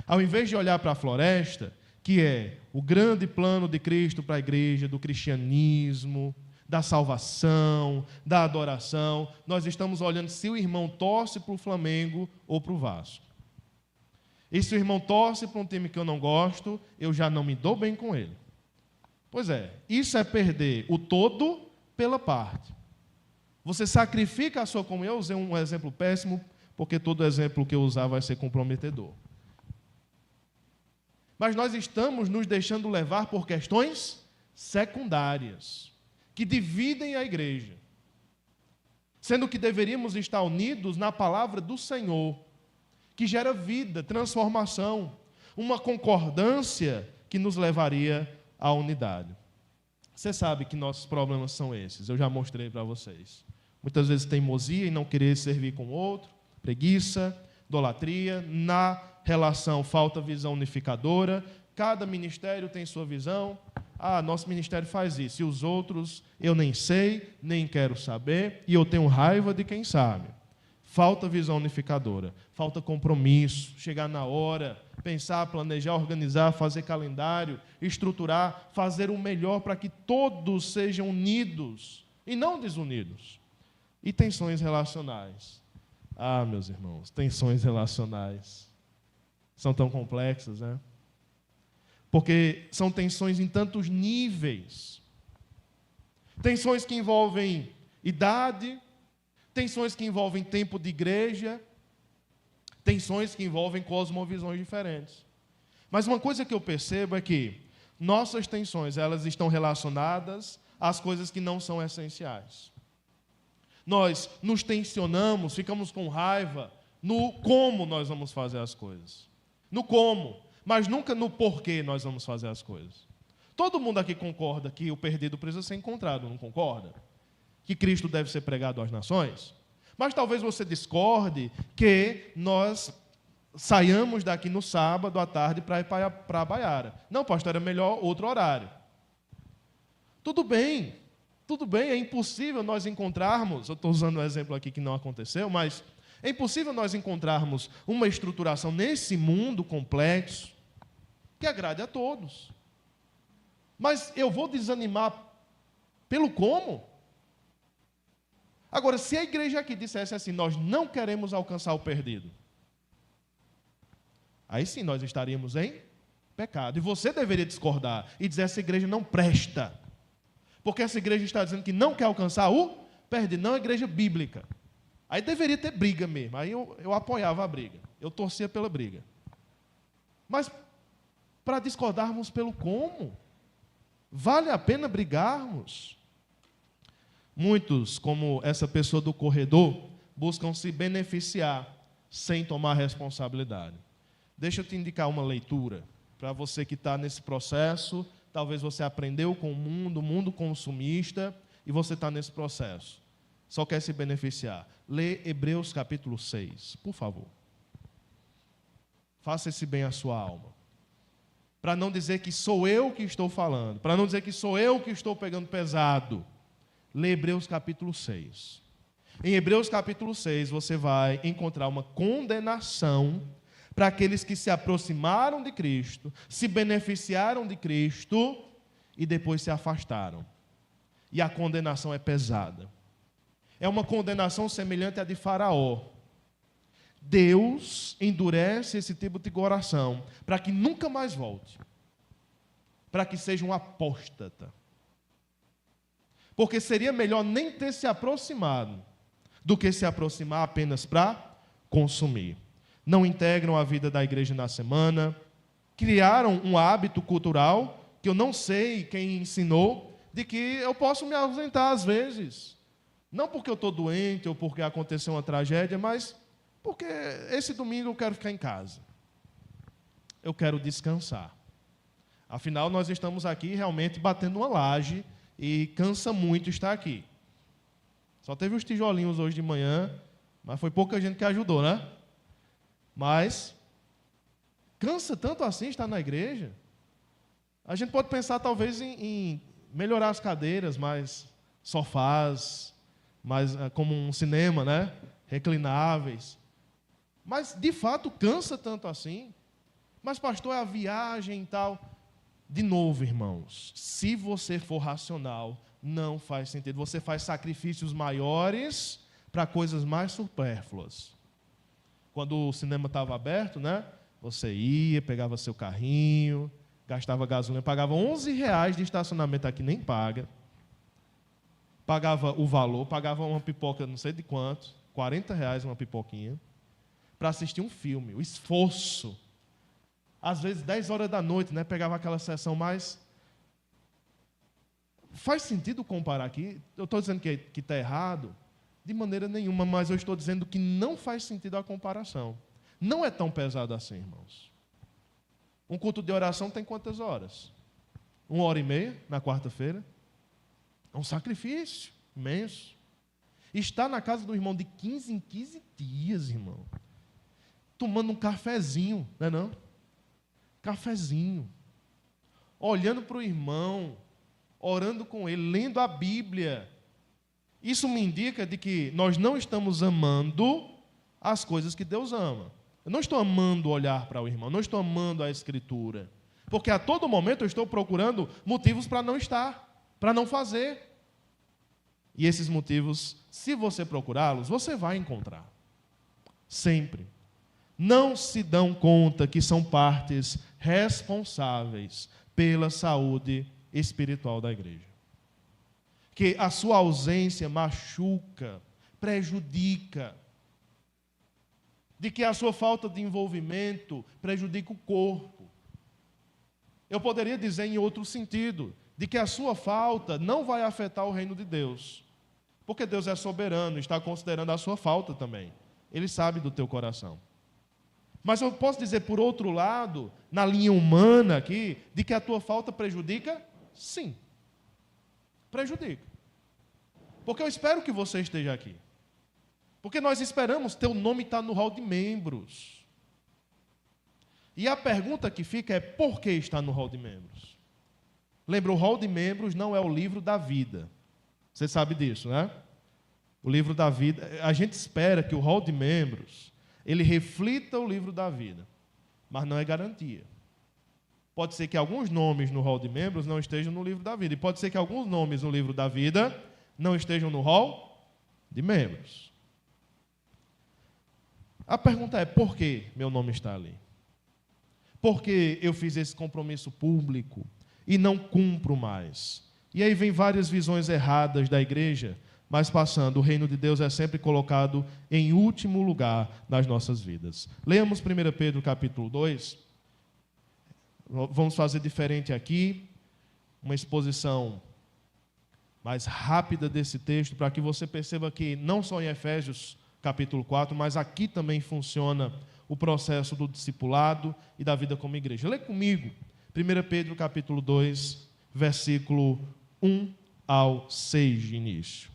Ao invés de olhar para a floresta, que é o grande plano de Cristo para a igreja, do cristianismo, da salvação, da adoração, nós estamos olhando se o irmão torce para o Flamengo ou para o Vasco. E se o irmão torce para um time que eu não gosto, eu já não me dou bem com ele. Pois é, isso é perder o todo pela parte. Você sacrifica a sua comunhão. Eu usei um exemplo péssimo, porque todo exemplo que eu usar vai ser comprometedor. Mas nós estamos nos deixando levar por questões secundárias, que dividem a igreja, sendo que deveríamos estar unidos na palavra do Senhor, que gera vida, transformação, uma concordância que nos levaria à unidade. Você sabe que nossos problemas são esses, eu já mostrei para vocês. Muitas vezes teimosia em não querer servir com o outro, preguiça, idolatria, na relação falta visão unificadora, cada ministério tem sua visão, nosso ministério faz isso, e os outros eu nem sei, nem quero saber, e eu tenho raiva de quem sabe. Falta visão unificadora, falta compromisso, chegar na hora, pensar, planejar, organizar, fazer calendário, estruturar, fazer o melhor para que todos sejam unidos e não desunidos. E tensões relacionais. Meus irmãos, tensões relacionais são tão complexas, né? Porque são tensões em tantos níveis. Tensões que envolvem idade, tensões que envolvem tempo de igreja, tensões que envolvem cosmovisões diferentes. Mas uma coisa que eu percebo é que nossas tensões, elas estão relacionadas às coisas que não são essenciais. Nós nos tensionamos, ficamos com raiva no como nós vamos fazer as coisas. No como, mas nunca no porquê nós vamos fazer as coisas. Todo mundo aqui concorda que o perdido precisa ser encontrado, não concorda? Que Cristo deve ser pregado às nações? Mas talvez você discorde que nós saiamos daqui no sábado à tarde para ir para a Baiara. Não, pastor, é melhor outro horário. Tudo bem, é impossível nós encontrarmos, eu estou usando um exemplo aqui que não aconteceu, mas é impossível nós encontrarmos uma estruturação nesse mundo complexo que agrade a todos. Mas eu vou desanimar pelo como? Agora, se a igreja aqui dissesse assim, nós não queremos alcançar o perdido, aí sim nós estaríamos em pecado. E você deveria discordar e dizer, essa igreja não presta. Porque essa igreja está dizendo que não quer alcançar o perdido, não é igreja bíblica. Aí deveria ter briga mesmo, aí eu apoiava a briga, eu torcia pela briga. Mas, para discordarmos pelo como, vale a pena brigarmos? Muitos, como essa pessoa do corredor, buscam se beneficiar sem tomar responsabilidade. Deixa eu te indicar uma leitura, para você que está nesse processo, talvez você aprendeu com o mundo consumista, e você está nesse processo, só quer se beneficiar. Lê Hebreus capítulo 6, por favor. Faça esse bem à sua alma. Para não dizer que sou eu que estou falando, para não dizer que sou eu que estou pegando pesado. Lê Hebreus capítulo 6. Em Hebreus capítulo 6, você vai encontrar uma condenação para aqueles que se aproximaram de Cristo, se beneficiaram de Cristo e depois se afastaram. E a condenação é pesada. É uma condenação semelhante à de Faraó. Deus endurece esse tipo de coração para que nunca mais volte, para que seja um apóstata. Porque seria melhor nem ter se aproximado do que se aproximar apenas para consumir. Não integram a vida da igreja na semana, criaram um hábito cultural, que eu não sei quem ensinou, de que eu posso me ausentar às vezes. Não porque eu estou doente ou porque aconteceu uma tragédia, mas porque esse domingo eu quero ficar em casa. Eu quero descansar. Afinal, nós estamos aqui realmente batendo uma laje e cansa muito estar aqui. Só teve os tijolinhos hoje de manhã, mas foi pouca gente que ajudou, né? Mas cansa tanto assim estar na igreja. A gente pode pensar talvez em melhorar as cadeiras, mais sofás, mais como um cinema, né? Reclináveis. Mas de fato cansa tanto assim. Mas pastor, é a viagem e tal. De novo, irmãos, se você for racional, não faz sentido. Você faz sacrifícios maiores para coisas mais supérfluas. Quando o cinema estava aberto, né? Você ia, pegava seu carrinho, gastava gasolina, pagava R$11 de estacionamento aqui, nem paga. Pagava o valor, pagava uma pipoca, não sei de quanto, R$40 uma pipoquinha, para assistir um filme. O esforço. Às vezes, 10 horas da noite, né? Pegava aquela sessão mais... Faz sentido comparar aqui? Eu estou dizendo que está errado? De maneira nenhuma, mas eu estou dizendo que não faz sentido a comparação. Não é tão pesado assim, irmãos. Um culto de oração tem quantas horas? 1h30 na quarta-feira? É um sacrifício imenso. Estar na casa do irmão de 15 em 15 dias, irmão. Tomando um cafezinho, não é não? Cafezinho. Olhando para o irmão, orando com ele, lendo a Bíblia. Isso me indica de que nós não estamos amando as coisas que Deus ama. Eu não estou amando olhar para o irmão, não estou amando a Escritura. Porque a todo momento eu estou procurando motivos para não estar, para não fazer. E esses motivos, se você procurá-los, você vai encontrar. Sempre. Não se dão conta que são partes responsáveis pela saúde espiritual da igreja. Que a sua ausência machuca, prejudica. De que a sua falta de envolvimento prejudica o corpo. Eu poderia dizer em outro sentido, de que a sua falta não vai afetar o reino de Deus. Porque Deus é soberano, está considerando a sua falta também. Ele sabe do teu coração. Mas eu posso dizer, por outro lado, na linha humana aqui, de que a tua falta prejudica? Sim. Prejudica. Porque eu espero que você esteja aqui. Porque nós esperamos, teu nome está no hall de membros. E a pergunta que fica é, por que está no hall de membros? Lembra, o hall de membros não é o livro da vida. Você sabe disso, né? O livro da vida, a gente espera que o hall de membros, ele reflita o livro da vida, mas não é garantia. Pode ser que alguns nomes no hall de membros não estejam no livro da vida, e pode ser que alguns nomes no livro da vida não estejam no hall de membros. A pergunta é, por que meu nome está ali? Por que eu fiz esse compromisso público e não cumpro mais? E aí vem várias visões erradas da igreja, mas passando, o reino de Deus é sempre colocado em último lugar nas nossas vidas. Leamos 1 Pedro capítulo 2. Vamos fazer diferente aqui, uma exposição mais rápida desse texto, para que você perceba que não só em Efésios capítulo 4, mas aqui também funciona o processo do discipulado e da vida como igreja. Lê comigo, 1 Pedro capítulo 2, versículo 1 ao 6 de início.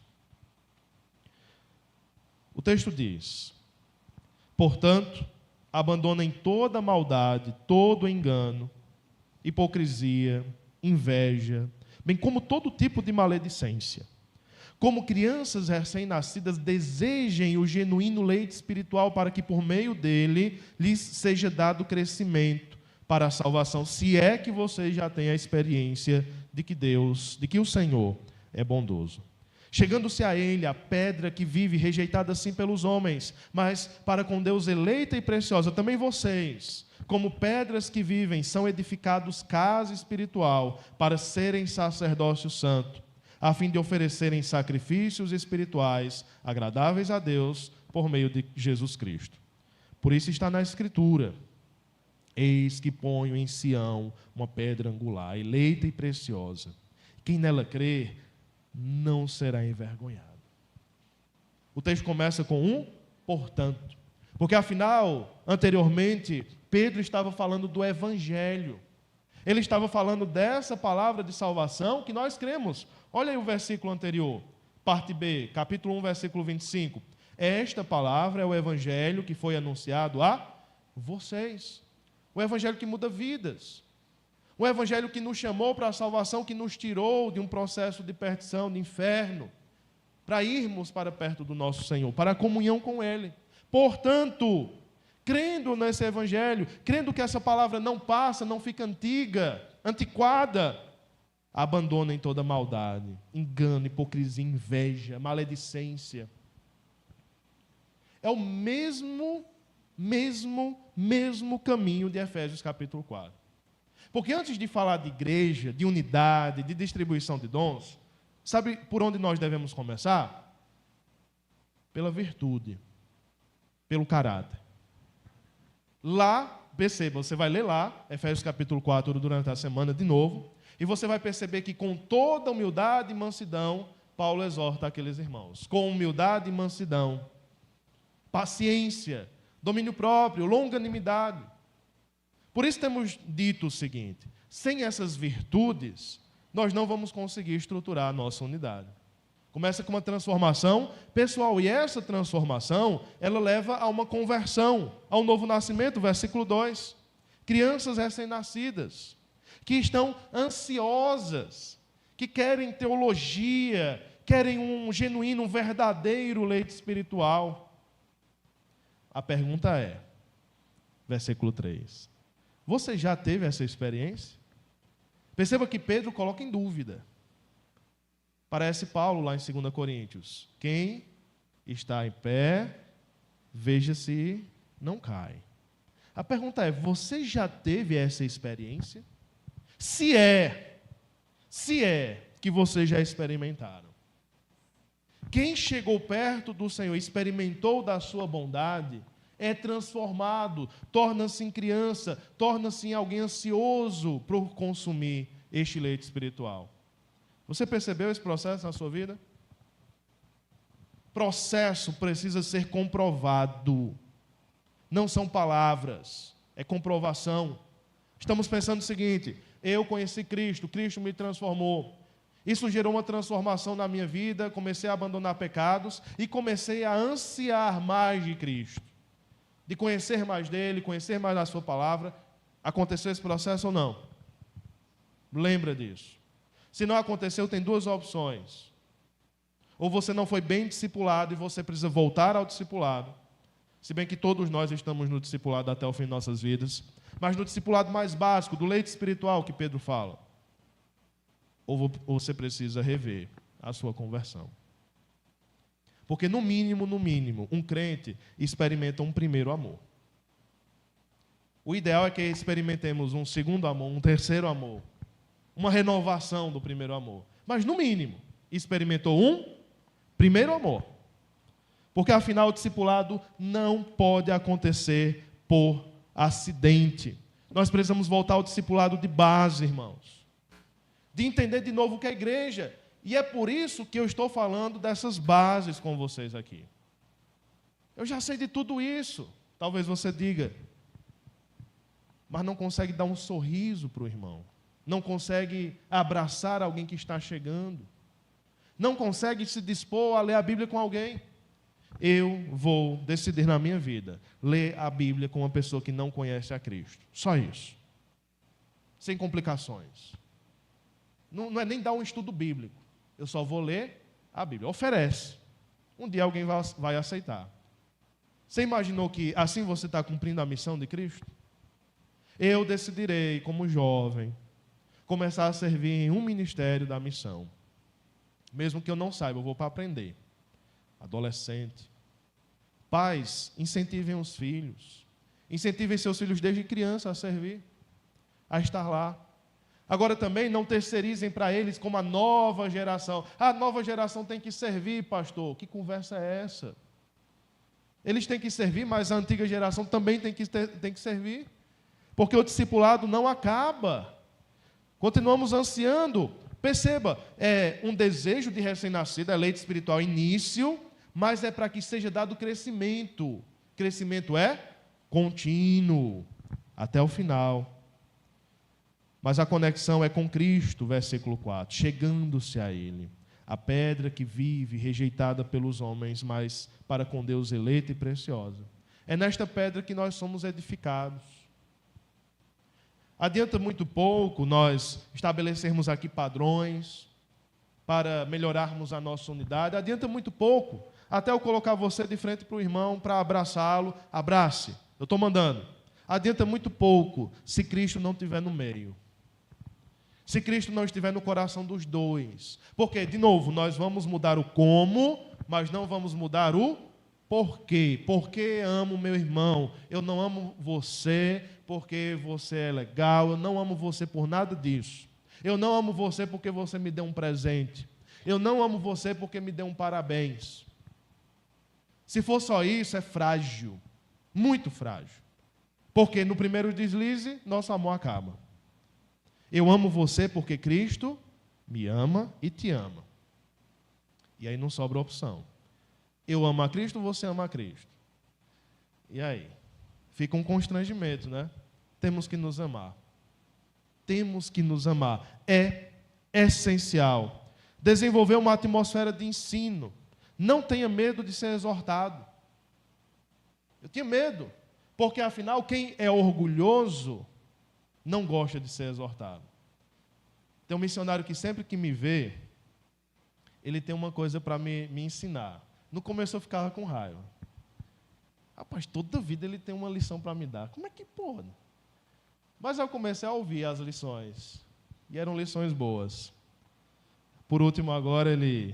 O texto diz: portanto, abandonem toda maldade, todo engano, hipocrisia, inveja, bem como todo tipo de maledicência. Como crianças recém-nascidas, desejem o genuíno leite espiritual para que por meio dele lhes seja dado crescimento para a salvação, se é que vocês já têm a experiência de que o Senhor é bondoso. Chegando-se a ele, a pedra que vive, rejeitada assim pelos homens, mas para com Deus eleita e preciosa, também vocês, como pedras que vivem, são edificados casa espiritual para serem sacerdócio santo, a fim de oferecerem sacrifícios espirituais agradáveis a Deus por meio de Jesus Cristo. Por isso está na Escritura: eis que ponho em Sião uma pedra angular, eleita e preciosa. Quem nela crer não será envergonhado. O texto começa com um portanto, porque afinal, anteriormente, Pedro estava falando do Evangelho. Ele estava falando dessa palavra de salvação que nós cremos. Olha aí o versículo anterior, parte B, capítulo 1, versículo 25. Esta palavra é o Evangelho que foi anunciado a vocês. O Evangelho que muda vidas. O Evangelho que nos chamou para a salvação, que nos tirou de um processo de perdição, de inferno, para irmos para perto do nosso Senhor, para a comunhão com Ele. Portanto, crendo nesse Evangelho, crendo que essa palavra não passa, não fica antiquada, abandonem toda maldade, engano, hipocrisia, inveja, maledicência. É o mesmo caminho de Efésios capítulo 4. Porque antes de falar de igreja, de unidade, de distribuição de dons, sabe por onde nós devemos começar? Pela virtude, pelo caráter. Lá, perceba, você vai ler lá, Efésios capítulo 4, durante a semana de novo, e você vai perceber que com toda humildade e mansidão, Paulo exorta aqueles irmãos. Com humildade e mansidão, paciência, domínio próprio, longanimidade. Por isso temos dito o seguinte: sem essas virtudes, nós não vamos conseguir estruturar a nossa unidade. Começa com uma transformação pessoal, e essa transformação, ela leva a uma conversão, ao novo nascimento, versículo 2. Crianças recém-nascidas, que estão ansiosas, que querem teologia, querem um genuíno, um verdadeiro leite espiritual. A pergunta é, versículo 3, você já teve essa experiência? Perceba que Pedro coloca em dúvida. Parece Paulo lá em 2 Coríntios. Quem está em pé, veja se não cai. A pergunta é, você já teve essa experiência? Se é que vocês já experimentaram. Quem chegou perto do Senhor, experimentou da sua bondade, é transformado, torna-se em criança, torna-se em alguém ansioso por consumir este leite espiritual. Você percebeu esse processo na sua vida? Processo precisa ser comprovado. Não são palavras, é comprovação. Estamos pensando o seguinte: eu conheci Cristo, Cristo me transformou. Isso gerou uma transformação na minha vida, comecei a abandonar pecados e comecei a ansiar mais de Cristo. De conhecer mais dele, conhecer mais da sua palavra. Aconteceu esse processo ou não? Lembra disso. Se não aconteceu, tem duas opções. Ou você não foi bem discipulado e você precisa voltar ao discipulado. Se bem que todos nós estamos no discipulado até o fim de nossas vidas. Mas no discipulado mais básico, do leite espiritual que Pedro fala. Ou você precisa rever a sua conversão. Porque no mínimo, um crente experimenta um primeiro amor. O ideal é que experimentemos um segundo amor, um terceiro amor. Uma renovação do primeiro amor. Mas no mínimo, experimentou um primeiro amor. Porque afinal o discipulado não pode acontecer por acidente. Nós precisamos voltar ao discipulado de base, irmãos. De entender de novo o que é igreja. E é por isso que eu estou falando dessas bases com vocês aqui. Eu já sei de tudo isso. Talvez você diga, mas não consegue dar um sorriso para o irmão. Não consegue abraçar alguém que está chegando. Não consegue se dispor a ler a Bíblia com alguém. Eu vou decidir na minha vida ler a Bíblia com uma pessoa que não conhece a Cristo. Só isso. Sem complicações. Não é nem dar um estudo bíblico. Eu só vou ler A Bíblia oferece. Um dia alguém vai aceitar. Você imaginou que assim você está cumprindo a missão de Cristo? Eu decidirei, como jovem, começar a servir em um ministério da missão. Mesmo que eu não saiba, eu vou para aprender. Adolescente. Pais, incentivem os filhos. Incentivem seus filhos desde criança a servir, a estar lá. Agora também não terceirizem para eles como a nova geração. A nova geração tem que servir, pastor. Que conversa é essa? Eles têm que servir, mas a antiga geração também tem que servir. Porque o discipulado não acaba. Continuamos ansiando. Perceba, é um desejo de recém-nascido, é leite espiritual início, mas é para que seja dado crescimento. Crescimento é contínuo, até o final. Mas a conexão é com Cristo, versículo 4, chegando-se a Ele, a pedra que vive, rejeitada pelos homens, mas para com Deus eleita e preciosa. É nesta pedra que nós somos edificados. Adianta muito pouco nós estabelecermos aqui padrões para melhorarmos a nossa unidade. Adianta muito pouco até eu colocar você de frente para o irmão para abraçá-lo. Abrace, eu estou mandando. Adianta muito pouco se Cristo não estiver no meio. Se Cristo não estiver no coração dos dois. Porque, de novo, nós vamos mudar o como, mas não vamos mudar o porquê. Porque amo meu irmão. Eu não amo você porque você é legal. Eu não amo você por nada disso. Eu não amo você porque você me deu um presente. Eu não amo você porque me deu um parabéns. Se for só isso, é frágil. Muito frágil. Porque no primeiro deslize, nosso amor acaba. Eu amo você porque Cristo me ama e te ama. E aí não sobra opção. Eu amo a Cristo, você ama a Cristo. E aí? Fica um constrangimento, né? Temos que nos amar. Temos que nos amar. É essencial. Desenvolver uma atmosfera de ensino. Não tenha medo de ser exortado. Eu tinha medo. Porque, afinal, quem é orgulhoso não gosta de ser exortado. Tem um missionário que sempre que me vê, ele tem uma coisa para me ensinar. No começo eu ficava com raiva. Rapaz, toda vida ele tem uma lição para me dar. Como é que pode? Mas eu comecei a ouvir as lições. E eram lições boas. Por último, agora ele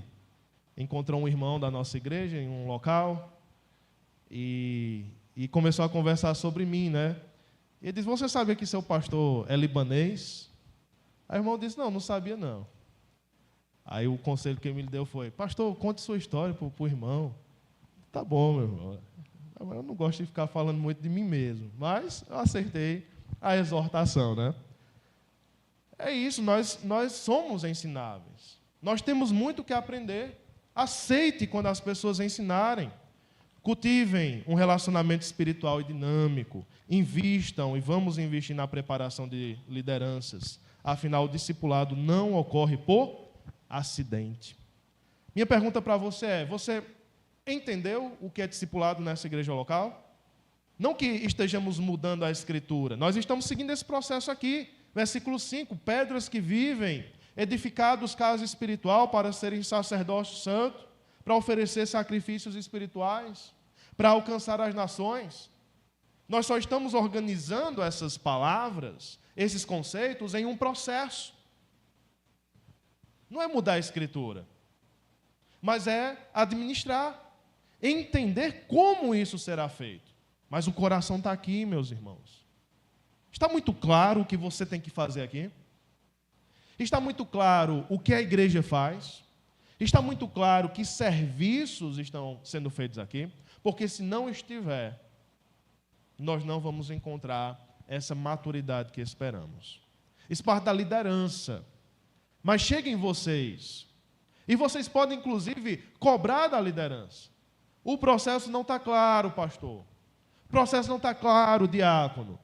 encontrou um irmão da nossa igreja em um local e começou a conversar sobre mim, né? Ele disse, você sabia que seu pastor é libanês? Aí o irmão disse, não sabia não. Aí o conselho que ele me deu foi, pastor, conte sua história para o irmão. Tá bom, meu irmão. Eu não gosto de ficar falando muito de mim mesmo, mas eu acertei a exortação, né? É isso, nós somos ensináveis. Nós temos muito que aprender. Aceite quando as pessoas ensinarem. Cultivem um relacionamento espiritual e dinâmico. Invistam e vamos investir na preparação de lideranças. Afinal, o discipulado não ocorre por acidente. Minha pergunta para você é, você entendeu o que é discipulado nessa igreja local? Não que estejamos mudando a Escritura. Nós estamos seguindo esse processo aqui. Versículo 5. Pedras que vivem, edificados casa espiritual para serem sacerdócio santo, para oferecer sacrifícios espirituais, para alcançar as nações. Nós só estamos organizando essas palavras, esses conceitos, em um processo. Não é mudar a Escritura, mas é administrar, entender como isso será feito. Mas o coração está aqui, meus irmãos. Está muito claro o que você tem que fazer aqui? Está muito claro o que a igreja faz? Está muito claro que serviços estão sendo feitos aqui? Porque se não estiver, nós não vamos encontrar essa maturidade que esperamos. Isso parte da liderança. Mas cheguem vocês. E vocês podem, inclusive, cobrar da liderança. O processo não está claro, pastor. O processo não está claro, diácono.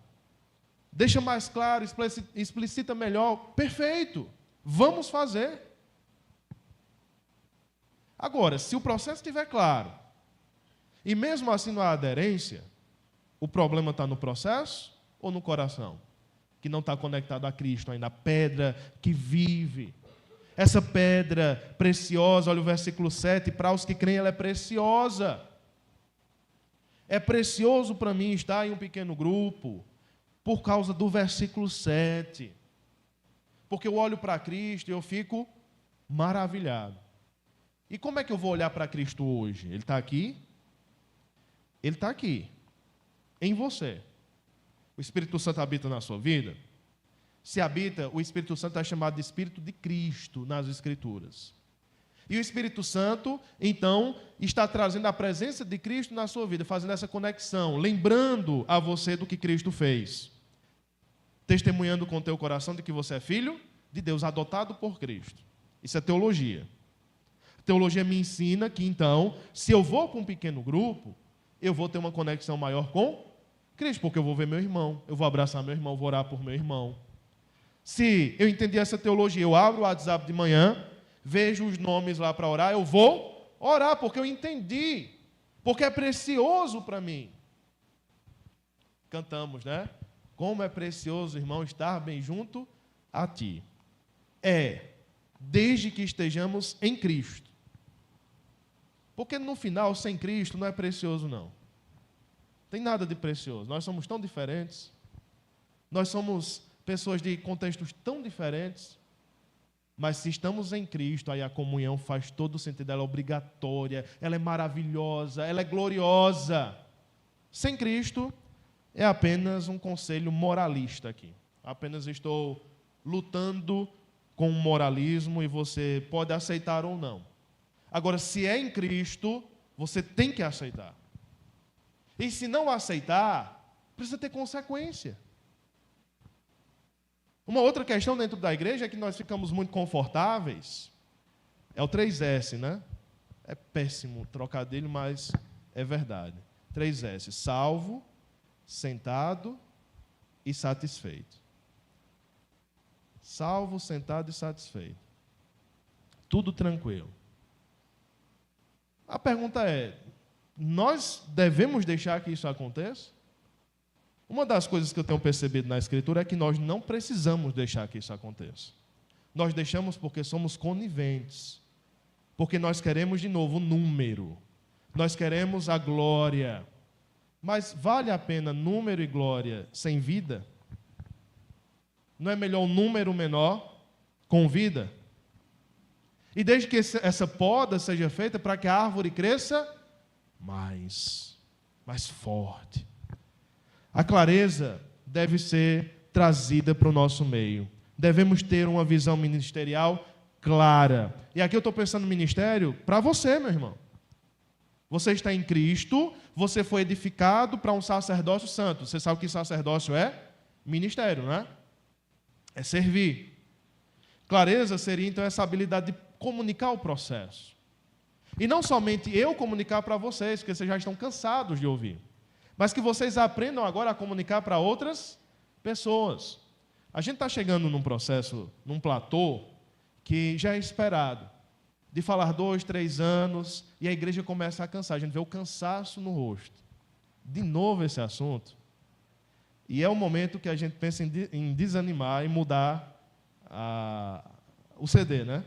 Deixa mais claro, explicita melhor. Perfeito. Vamos fazer. Agora, se o processo estiver claro, e mesmo assim não há aderência, o problema está no processo ou no coração? Que não está conectado a Cristo ainda, a pedra que vive. Essa pedra preciosa, olha o versículo 7, para os que creem ela é preciosa. É precioso para mim estar em um pequeno grupo, por causa do versículo 7. Porque eu olho para Cristo e eu fico maravilhado. E como é que eu vou olhar para Cristo hoje? Ele está aqui? Ele está aqui, em você. O Espírito Santo habita na sua vida? Se habita, o Espírito Santo é chamado de Espírito de Cristo nas Escrituras. E o Espírito Santo, então, está trazendo a presença de Cristo na sua vida, fazendo essa conexão, lembrando a você do que Cristo fez. Testemunhando com o teu coração de que você é filho de Deus, adotado por Cristo. Isso é teologia. Teologia me ensina que, então, se eu vou para um pequeno grupo, eu vou ter uma conexão maior com Cristo, porque eu vou ver meu irmão, eu vou abraçar meu irmão, vou orar por meu irmão. Se eu entendi essa teologia, eu abro o WhatsApp de manhã, vejo os nomes lá para orar, eu vou orar, porque eu entendi, porque é precioso para mim. Cantamos, né? Como é precioso, irmão, estar bem junto a ti. Desde que estejamos em Cristo. Porque no final, sem Cristo, não é precioso, não. Tem nada de precioso. Nós somos tão diferentes. Nós somos pessoas de contextos tão diferentes. Mas se estamos em Cristo, aí a comunhão faz todo o sentido. Ela é obrigatória, ela é maravilhosa, ela é gloriosa. Sem Cristo, é apenas um conselho moralista aqui. Apenas estou lutando com o moralismo e você pode aceitar ou não. Agora, se é em Cristo, você tem que aceitar. E se não aceitar, precisa ter consequência. Uma outra questão dentro da igreja é que nós ficamos muito confortáveis. É o 3S, né? É péssimo trocadilho, mas é verdade. 3S, salvo, sentado e satisfeito. Salvo, sentado e satisfeito. Tudo tranquilo. A pergunta é, nós devemos deixar que isso aconteça? Uma das coisas que eu tenho percebido na Escritura é que nós não precisamos deixar que isso aconteça. Nós deixamos porque somos coniventes. Porque nós queremos, de novo, o número. Nós queremos a glória. Mas vale a pena número e glória sem vida? Não é melhor um número menor com vida? E desde que essa poda seja feita para que a árvore cresça mais forte. A clareza deve ser trazida para o nosso meio. Devemos ter uma visão ministerial clara. E aqui eu estou pensando no ministério para você, meu irmão. Você está em Cristo, você foi edificado para um sacerdócio santo. Você sabe o que sacerdócio é? Ministério, não é? É servir. Clareza seria, então, essa habilidade de comunicar o processo. E não somente eu comunicar para vocês, porque vocês já estão cansados de ouvir, mas que vocês aprendam agora a comunicar para outras pessoas. A gente está chegando num processo, num platô, que já é esperado. De falar 2, 3 anos, e a igreja começa a cansar. A gente vê o cansaço no rosto. De novo esse assunto. E é o momento que a gente pensa em desanimar e mudar o CD, né?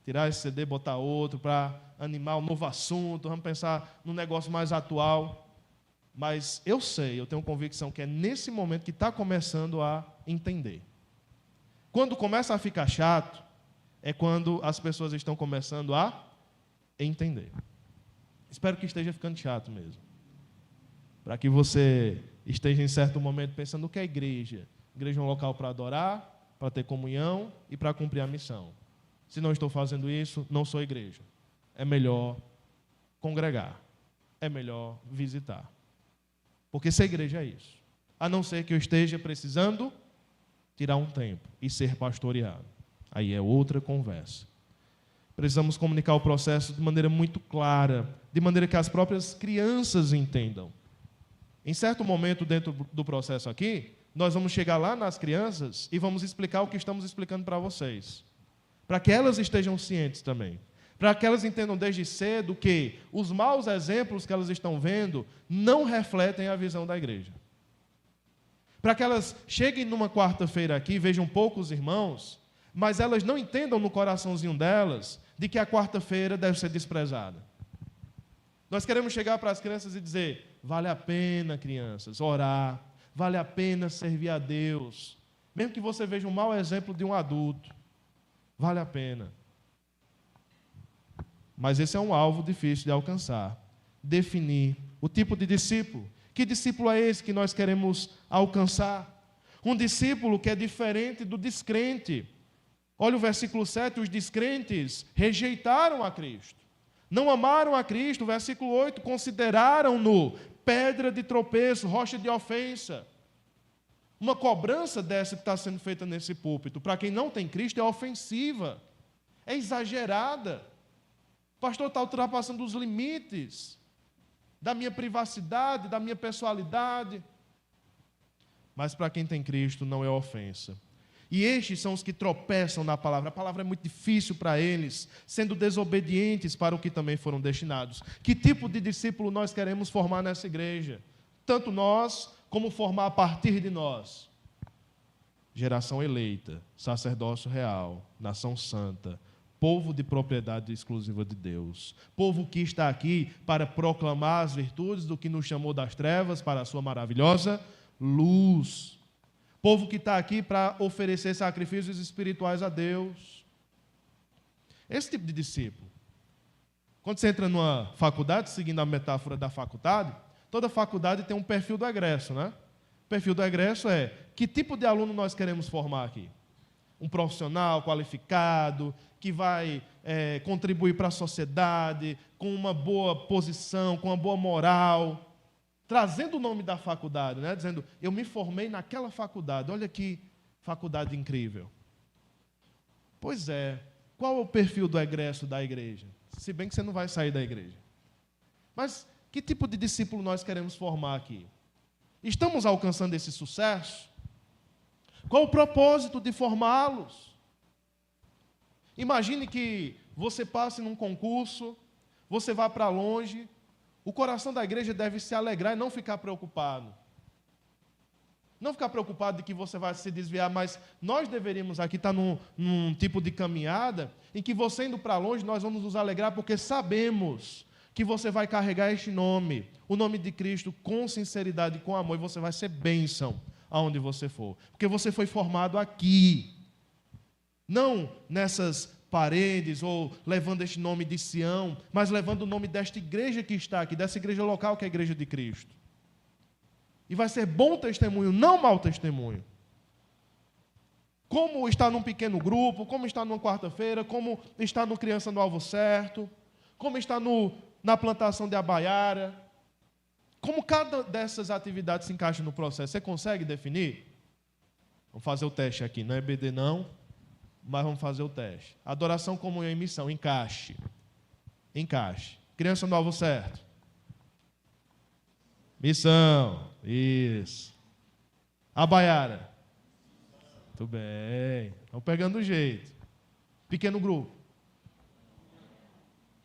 Tirar esse CD, botar outro para animar um novo assunto. Vamos pensar num negócio mais atual. Mas eu tenho convicção que é nesse momento que está começando a entender. Quando começa a ficar chato, é quando as pessoas estão começando a entender. Espero que esteja ficando chato mesmo. Para que você esteja em certo momento pensando o que é igreja. Igreja é um local para adorar, para ter comunhão e para cumprir a missão. Se não estou fazendo isso, não sou igreja. É melhor congregar. É melhor visitar. Porque ser igreja é isso. A não ser que eu esteja precisando tirar um tempo e ser pastoreado. Aí é outra conversa. Precisamos comunicar o processo de maneira muito clara, de maneira que as próprias crianças entendam. Em certo momento dentro do processo aqui, nós vamos chegar lá nas crianças e vamos explicar o que estamos explicando para vocês. Para que elas estejam cientes também. Para que elas entendam desde cedo que os maus exemplos que elas estão vendo não refletem a visão da igreja. Para que elas cheguem numa quarta-feira aqui, vejam poucos irmãos, mas elas não entendam no coraçãozinho delas de que a quarta-feira deve ser desprezada. Nós queremos chegar para as crianças e dizer: vale a pena, crianças, orar, vale a pena servir a Deus, mesmo que você veja um mau exemplo de um adulto, vale a pena. Mas esse é um alvo difícil de alcançar. Definir o tipo de discípulo. Que discípulo é esse que nós queremos alcançar? Um discípulo que é diferente do descrente. Olha o versículo 7, os descrentes rejeitaram a Cristo. Não amaram a Cristo, versículo 8, consideraram-no pedra de tropeço, rocha de ofensa. Uma cobrança dessa que está sendo feita nesse púlpito, para quem não tem Cristo, é ofensiva, é exagerada. O pastor está ultrapassando os limites da minha privacidade, da minha pessoalidade. Mas para quem tem Cristo não é ofensa. E estes são os que tropeçam na palavra. A palavra é muito difícil para eles, sendo desobedientes para o que também foram destinados. Que tipo de discípulo nós queremos formar nessa igreja? Tanto nós, como formar a partir de nós. Geração eleita, sacerdócio real, nação santa, povo de propriedade exclusiva de Deus. Povo que está aqui para proclamar as virtudes do que nos chamou das trevas para a sua maravilhosa luz. Povo que está aqui para oferecer sacrifícios espirituais a Deus. Esse tipo de discípulo. Quando você entra numa faculdade, seguindo a metáfora da faculdade, toda faculdade tem um perfil do egresso, né? O perfil do egresso é: que tipo de aluno nós queremos formar aqui? Um profissional qualificado, que vai contribuir para a sociedade, com uma boa posição, com uma boa moral, trazendo o nome da faculdade, né? Dizendo: eu me formei naquela faculdade, olha que faculdade incrível. Pois é, qual é o perfil do egresso da igreja? Se bem que você não vai sair da igreja. Mas que tipo de discípulo nós queremos formar aqui? Estamos alcançando esse sucesso? Qual o propósito de formá-los? Imagine que você passe num concurso, você vá para longe. O coração da igreja deve se alegrar e não ficar preocupado. Não ficar preocupado de que você vai se desviar, mas nós deveríamos aqui estar num tipo de caminhada em que você indo para longe, nós vamos nos alegrar porque sabemos que você vai carregar este nome, o nome de Cristo, com sinceridade, com amor, e você vai ser bênção aonde você for. Porque você foi formado aqui, não nessas paredes, ou levando este nome de Sião, mas levando o nome desta igreja que está aqui, dessa igreja local que é a igreja de Cristo. E vai ser bom testemunho, não mau testemunho. Como está num pequeno grupo, como está numa quarta-feira, como está no Criança no Alvo Certo, como está na plantação de Abaiara. Como cada dessas atividades se encaixa no processo, você consegue definir? Vamos fazer o teste aqui, não é EBD não, mas vamos fazer o teste. Adoração, comunhão e missão, encaixe. Encaixe. Criança no Alvo Certo. Missão, isso. Abaiara. Muito bem, estamos pegando o jeito. Pequeno grupo.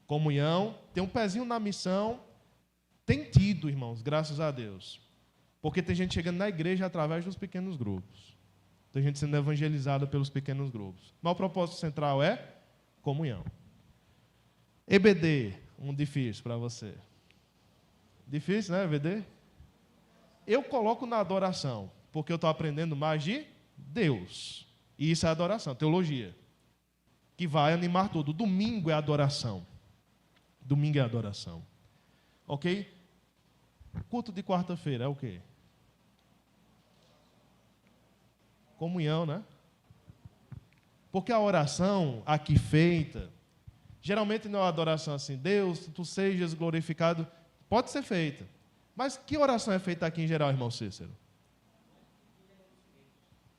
Comunhão, tem um pezinho na missão. Tem tido, irmãos, graças a Deus. Porque tem gente chegando na igreja através dos pequenos grupos. Tem gente sendo evangelizada pelos pequenos grupos. Mas o propósito central é comunhão. EBD, um difícil para você. Difícil, né, EBD? Eu coloco na adoração, porque eu estou aprendendo mais de Deus. E isso é adoração, teologia. Que vai animar tudo. Domingo é adoração. Domingo é adoração. Ok? Culto de quarta-feira é o quê? Comunhão, né? Porque a oração aqui feita, geralmente não é uma adoração assim: Deus, tu sejas glorificado. Pode ser feita. Mas que oração é feita aqui em geral, irmão Cícero?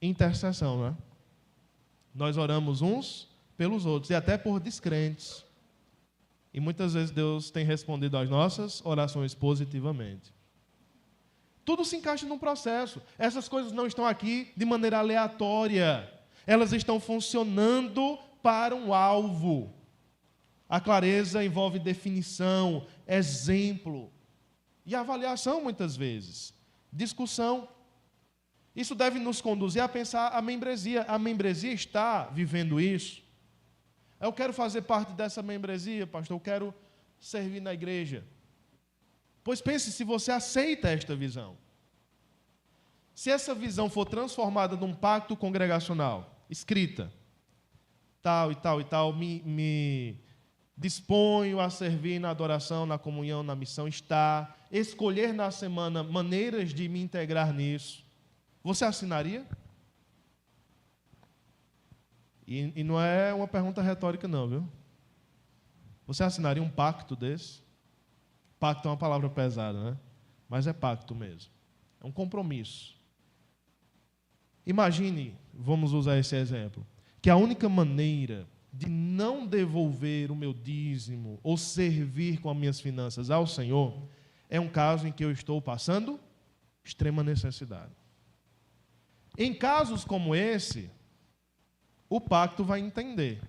Intercessão, né? Nós oramos uns pelos outros e até por descrentes. E muitas vezes Deus tem respondido às nossas orações positivamente. Tudo se encaixa num processo. Essas coisas não estão aqui de maneira aleatória. Elas estão funcionando para um alvo. A clareza envolve definição, exemplo e avaliação muitas vezes. Discussão. Isso deve nos conduzir a pensar a membresia. A membresia está vivendo isso? Eu quero fazer parte dessa membresia, pastor, eu quero servir na igreja. Pois pense se você aceita esta visão. Se essa visão for transformada num pacto congregacional, escrita, tal e tal e tal, me disponho a servir na adoração, na comunhão, na missão, escolher na semana maneiras de me integrar nisso, você assinaria? E não é uma pergunta retórica não, viu? Você assinaria um pacto desse? Pacto é uma palavra pesada, né? Mas é pacto mesmo. É um compromisso. Imagine, vamos usar esse exemplo, que a única maneira de não devolver o meu dízimo ou servir com as minhas finanças ao Senhor é um caso em que eu estou passando extrema necessidade. Em casos como esse, o pacto vai entender.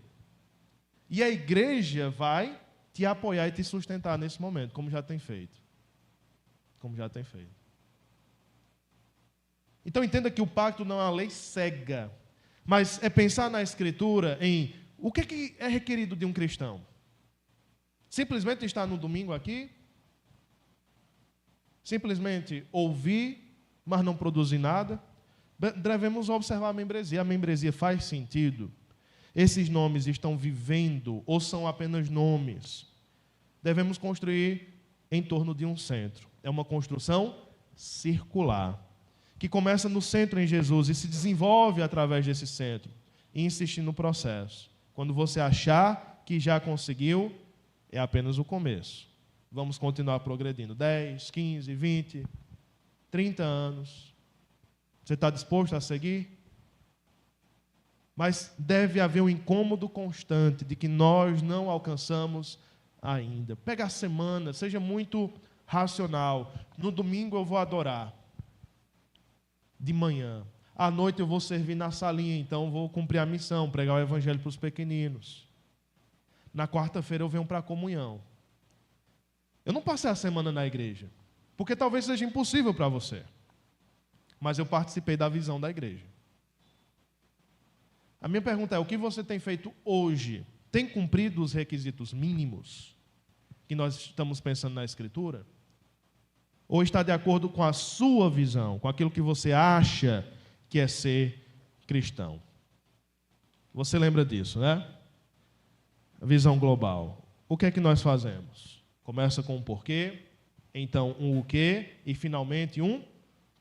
E a igreja vai te apoiar e te sustentar nesse momento, como já tem feito. Como já tem feito. Então entenda que o pacto não é uma lei cega, mas é pensar na Escritura em o que é requerido de um cristão. Simplesmente estar no domingo aqui? Simplesmente ouvir, mas não produzir nada? Devemos observar a membresia. A membresia faz sentido? Esses nomes estão vivendo ou são apenas nomes? Devemos construir em torno de um centro. É uma construção circular, que começa no centro em Jesus e se desenvolve através desse centro, e insistir no processo. Quando você achar que já conseguiu, é apenas o começo. Vamos continuar progredindo. 10, 15, 20, 30 anos. Você está disposto a seguir? Mas deve haver um incômodo constante de que nós não alcançamos ainda. Pega a semana, seja muito racional. No domingo eu vou adorar. De manhã. À noite eu vou servir na salinha, então vou cumprir a missão, pregar o evangelho para os pequeninos. Na quarta-feira eu venho para a comunhão. Eu não passei a semana na igreja, porque talvez seja impossível para você. Mas eu participei da visão da igreja. A minha pergunta é, o que você tem feito hoje? Tem cumprido os requisitos mínimos que nós estamos pensando na Escritura? Ou está de acordo com a sua visão, com aquilo que você acha que é ser cristão? Você lembra disso, né? A visão global. O que é que nós fazemos? Começa com um porquê, então um o quê e finalmente um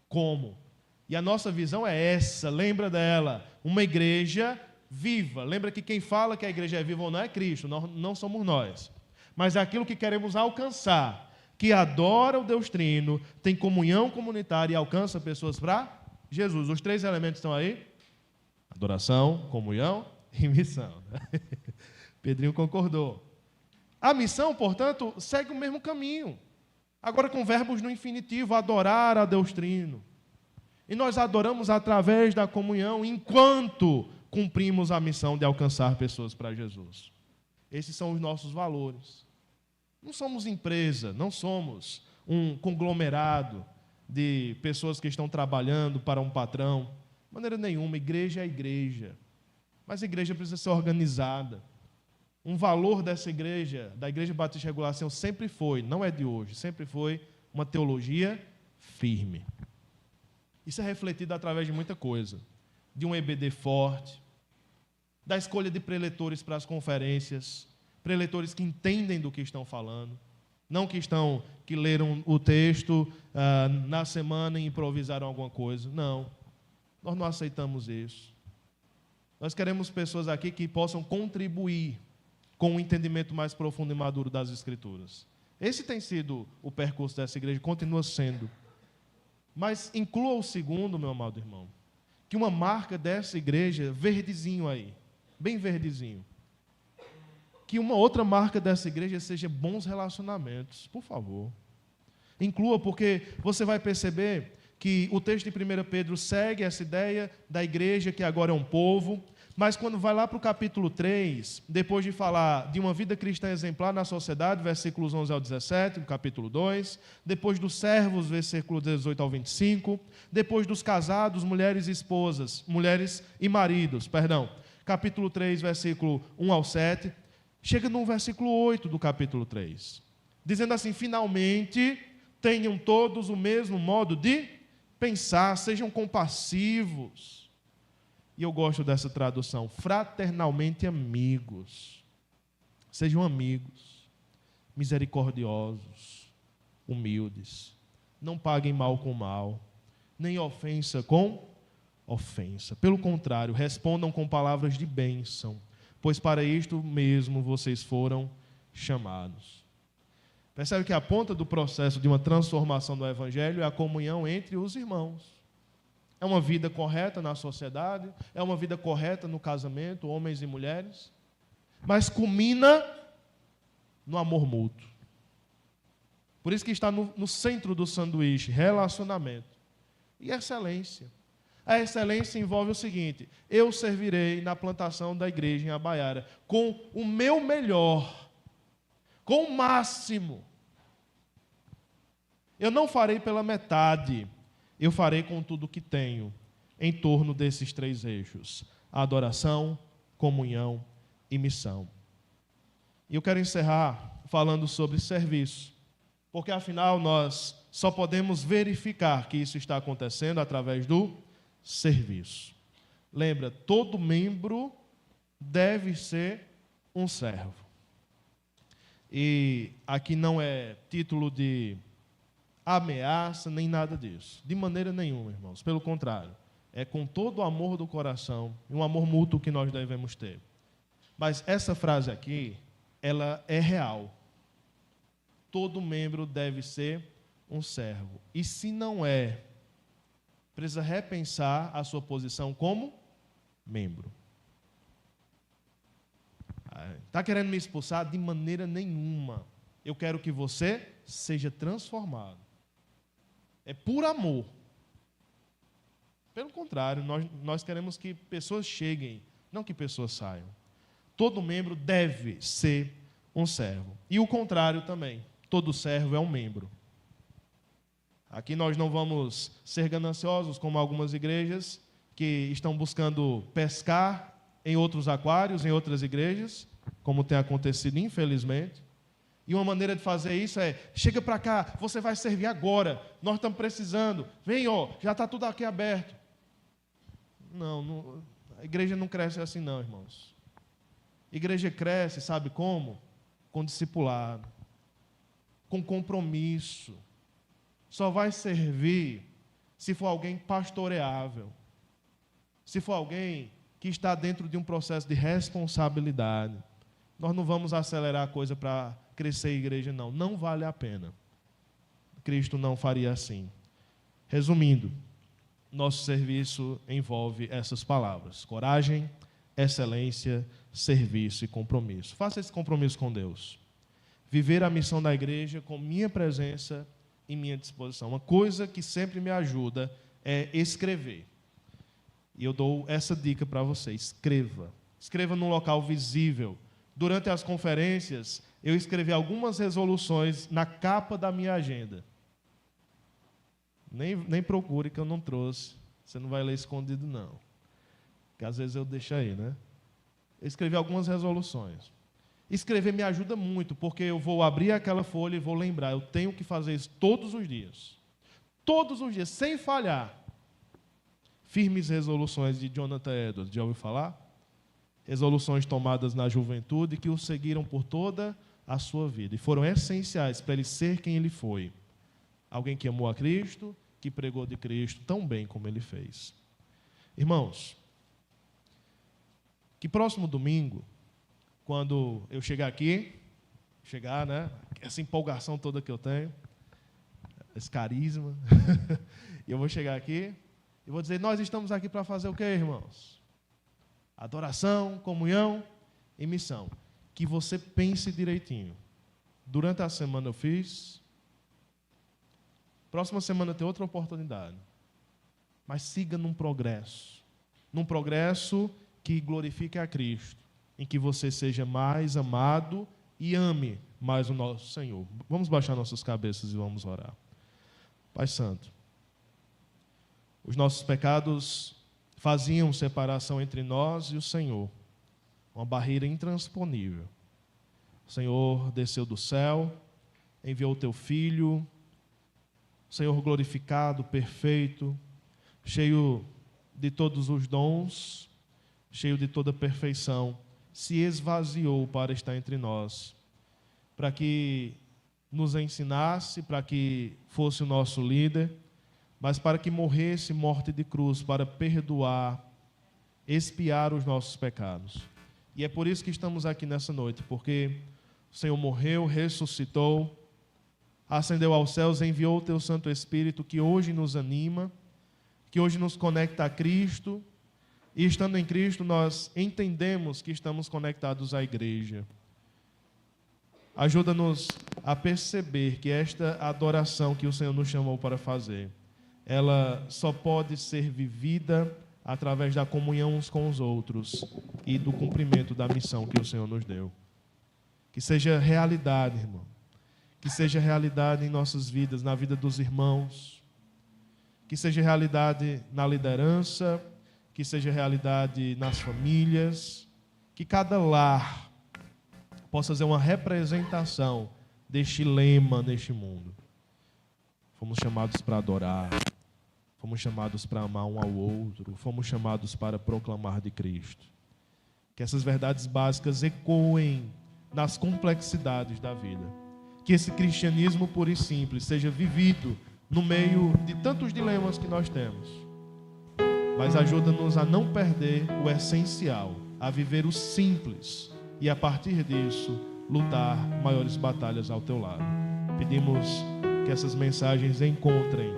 como. E a nossa visão é essa, lembra dela, uma igreja viva. Lembra que quem fala que a igreja é viva ou não é Cristo, não somos nós. Mas é aquilo que queremos alcançar, que adora o Deus Trino, tem comunhão comunitária e alcança pessoas para Jesus. Os 3 elementos estão aí? Adoração, comunhão e missão. Pedrinho concordou. A missão, portanto, segue o mesmo caminho. Agora com verbos no infinitivo, adorar a Deus Trino. E nós adoramos através da comunhão, enquanto cumprimos a missão de alcançar pessoas para Jesus. Esses são os nossos valores. Não somos empresa, não somos um conglomerado de pessoas que estão trabalhando para um patrão. De maneira nenhuma, igreja é igreja. Mas a igreja precisa ser organizada. Um valor dessa igreja, da Igreja Batista de Regulação, sempre foi, não é de hoje, sempre foi uma teologia firme. Isso é refletido através de muita coisa. De um EBD forte, da escolha de preletores para as conferências, preletores que entendem do que estão falando, não que leram o texto na semana e improvisaram alguma coisa. Não, nós não aceitamos isso. Nós queremos pessoas aqui que possam contribuir com um entendimento mais profundo e maduro das Escrituras. Esse tem sido o percurso dessa igreja, continua sendo. Mas inclua o segundo, meu amado irmão, que uma marca dessa igreja, verdezinho aí, bem verdezinho, que uma outra marca dessa igreja seja bons relacionamentos, por favor. Inclua, porque você vai perceber que o texto de 1 Pedro segue essa ideia da igreja que agora é um povo, Mas quando vai lá para o capítulo 3, depois de falar de uma vida cristã exemplar na sociedade, versículos 11 ao 17, no capítulo 2, depois dos servos, versículos 18 ao 25, depois dos casados, mulheres e esposas, mulheres e maridos, capítulo 3, versículo 1 ao 7, chega no versículo 8 do capítulo 3, dizendo assim: finalmente, tenham todos o mesmo modo de pensar, sejam compassivos. E eu gosto dessa tradução: fraternalmente amigos. Sejam amigos, misericordiosos, humildes. Não paguem mal com mal, nem ofensa com ofensa. Pelo contrário, respondam com palavras de bênção, pois para isto mesmo vocês foram chamados. Percebe que a ponta do processo de uma transformação do Evangelho é a comunhão entre os irmãos. É uma vida correta na sociedade, é uma vida correta no casamento, homens e mulheres, mas culmina no amor mútuo. Por isso que está no centro do sanduíche: relacionamento e excelência. A excelência envolve o seguinte: eu servirei na plantação da igreja em Abaiara com o meu melhor, com o máximo. Eu não farei pela metade, eu farei com tudo o que tenho, em torno desses 3 eixos: adoração, comunhão e missão. E eu quero encerrar falando sobre serviço, porque afinal nós só podemos verificar que isso está acontecendo através do serviço. Lembra, todo membro deve ser um servo. E aqui não é título de ameaça, nem nada disso. De maneira nenhuma, irmãos. Pelo contrário, é com todo o amor do coração e um amor mútuo que nós devemos ter. Mas essa frase aqui, ela é real. Todo membro deve ser um servo. E se não é, precisa repensar a sua posição como membro. Está querendo me expulsar? De maneira nenhuma. Eu quero que você seja transformado. É por amor. Pelo contrário, nós queremos que pessoas cheguem, não que pessoas saiam. Todo membro deve ser um servo. E o contrário também. Todo servo é um membro. Aqui nós não vamos ser gananciosos como algumas igrejas que estão buscando pescar em outros aquários, em outras igrejas, como tem acontecido, infelizmente. E uma maneira de fazer isso é: chega para cá, você vai servir agora, nós estamos precisando, vem, ó, já está tudo aqui aberto. Não, a igreja não cresce assim não, irmãos. A igreja cresce, sabe como? Com discipulado, com compromisso. Só vai servir se for alguém pastoreável, se for alguém que está dentro de um processo de responsabilidade. Nós não vamos acelerar a coisa para crescer a igreja, não. Não vale a pena. Cristo não faria assim. Resumindo, nosso serviço envolve essas palavras: coragem, excelência, serviço e compromisso. Faça esse compromisso com Deus. Viver a missão da igreja com minha presença e minha disposição. Uma coisa que sempre me ajuda é escrever. E eu dou essa dica para você: escreva. Escreva num local visível. Durante as conferências, eu escrevi algumas resoluções na capa da minha agenda. Nem procure, que eu não trouxe. Você não vai ler escondido, não. Porque às vezes eu deixo aí, né? Eu escrevi algumas resoluções. Escrever me ajuda muito, porque eu vou abrir aquela folha e vou lembrar. Eu tenho que fazer isso todos os dias. Todos os dias, sem falhar. Firmes resoluções de Jonathan Edwards. Já ouviu falar? Resoluções tomadas na juventude que o seguiram por toda a sua vida. E foram essenciais para ele ser quem ele foi. Alguém que amou a Cristo, que pregou de Cristo tão bem como ele fez. Irmãos, que próximo domingo, quando eu chegar, né? Essa empolgação toda que eu tenho, esse carisma, e eu vou chegar aqui e vou dizer: nós estamos aqui para fazer o quê, irmãos? Adoração, comunhão e missão. Que você pense direitinho. Durante a semana eu fiz. Próxima semana tem outra oportunidade. Mas siga num progresso. Num progresso que glorifique a Cristo, em que você seja mais amado e ame mais o nosso Senhor. Vamos baixar nossas cabeças e vamos orar. Pai Santo, os nossos pecados faziam separação entre nós e o Senhor, uma barreira intransponível. O Senhor desceu do céu, enviou o teu Filho, Senhor glorificado, perfeito, cheio de todos os dons, cheio de toda perfeição, se esvaziou para estar entre nós, para que nos ensinasse, para que fosse o nosso líder, mas para que morresse morte de cruz, para perdoar, expiar os nossos pecados. E é por isso que estamos aqui nessa noite, porque o Senhor morreu, ressuscitou, ascendeu aos céus, enviou o teu Santo Espírito, que hoje nos anima, que hoje nos conecta a Cristo, e estando em Cristo nós entendemos que estamos conectados à igreja. Ajuda-nos a perceber que esta adoração que o Senhor nos chamou para fazer, ela só pode ser vivida através da comunhão uns com os outros e do cumprimento da missão que o Senhor nos deu. Que seja realidade, irmão. Que seja realidade em nossas vidas, na vida dos irmãos. Que seja realidade na liderança, que seja realidade nas famílias. Que cada lar possa ser uma representação deste lema neste mundo. Fomos chamados para adorar, fomos chamados para amar um ao outro, fomos chamados para proclamar de Cristo. Que essas verdades básicas ecoem nas complexidades da vida. Que esse cristianismo puro e simples seja vivido no meio de tantos dilemas que nós temos. Mas ajuda-nos a não perder o essencial, a viver o simples e a partir disso lutar maiores batalhas ao teu lado. Pedimos que essas mensagens encontrem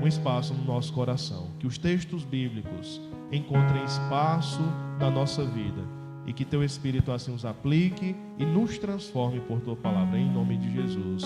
um espaço no nosso coração, que os textos bíblicos encontrem espaço na nossa vida e que teu Espírito assim os aplique e nos transforme por tua palavra, em nome de Jesus.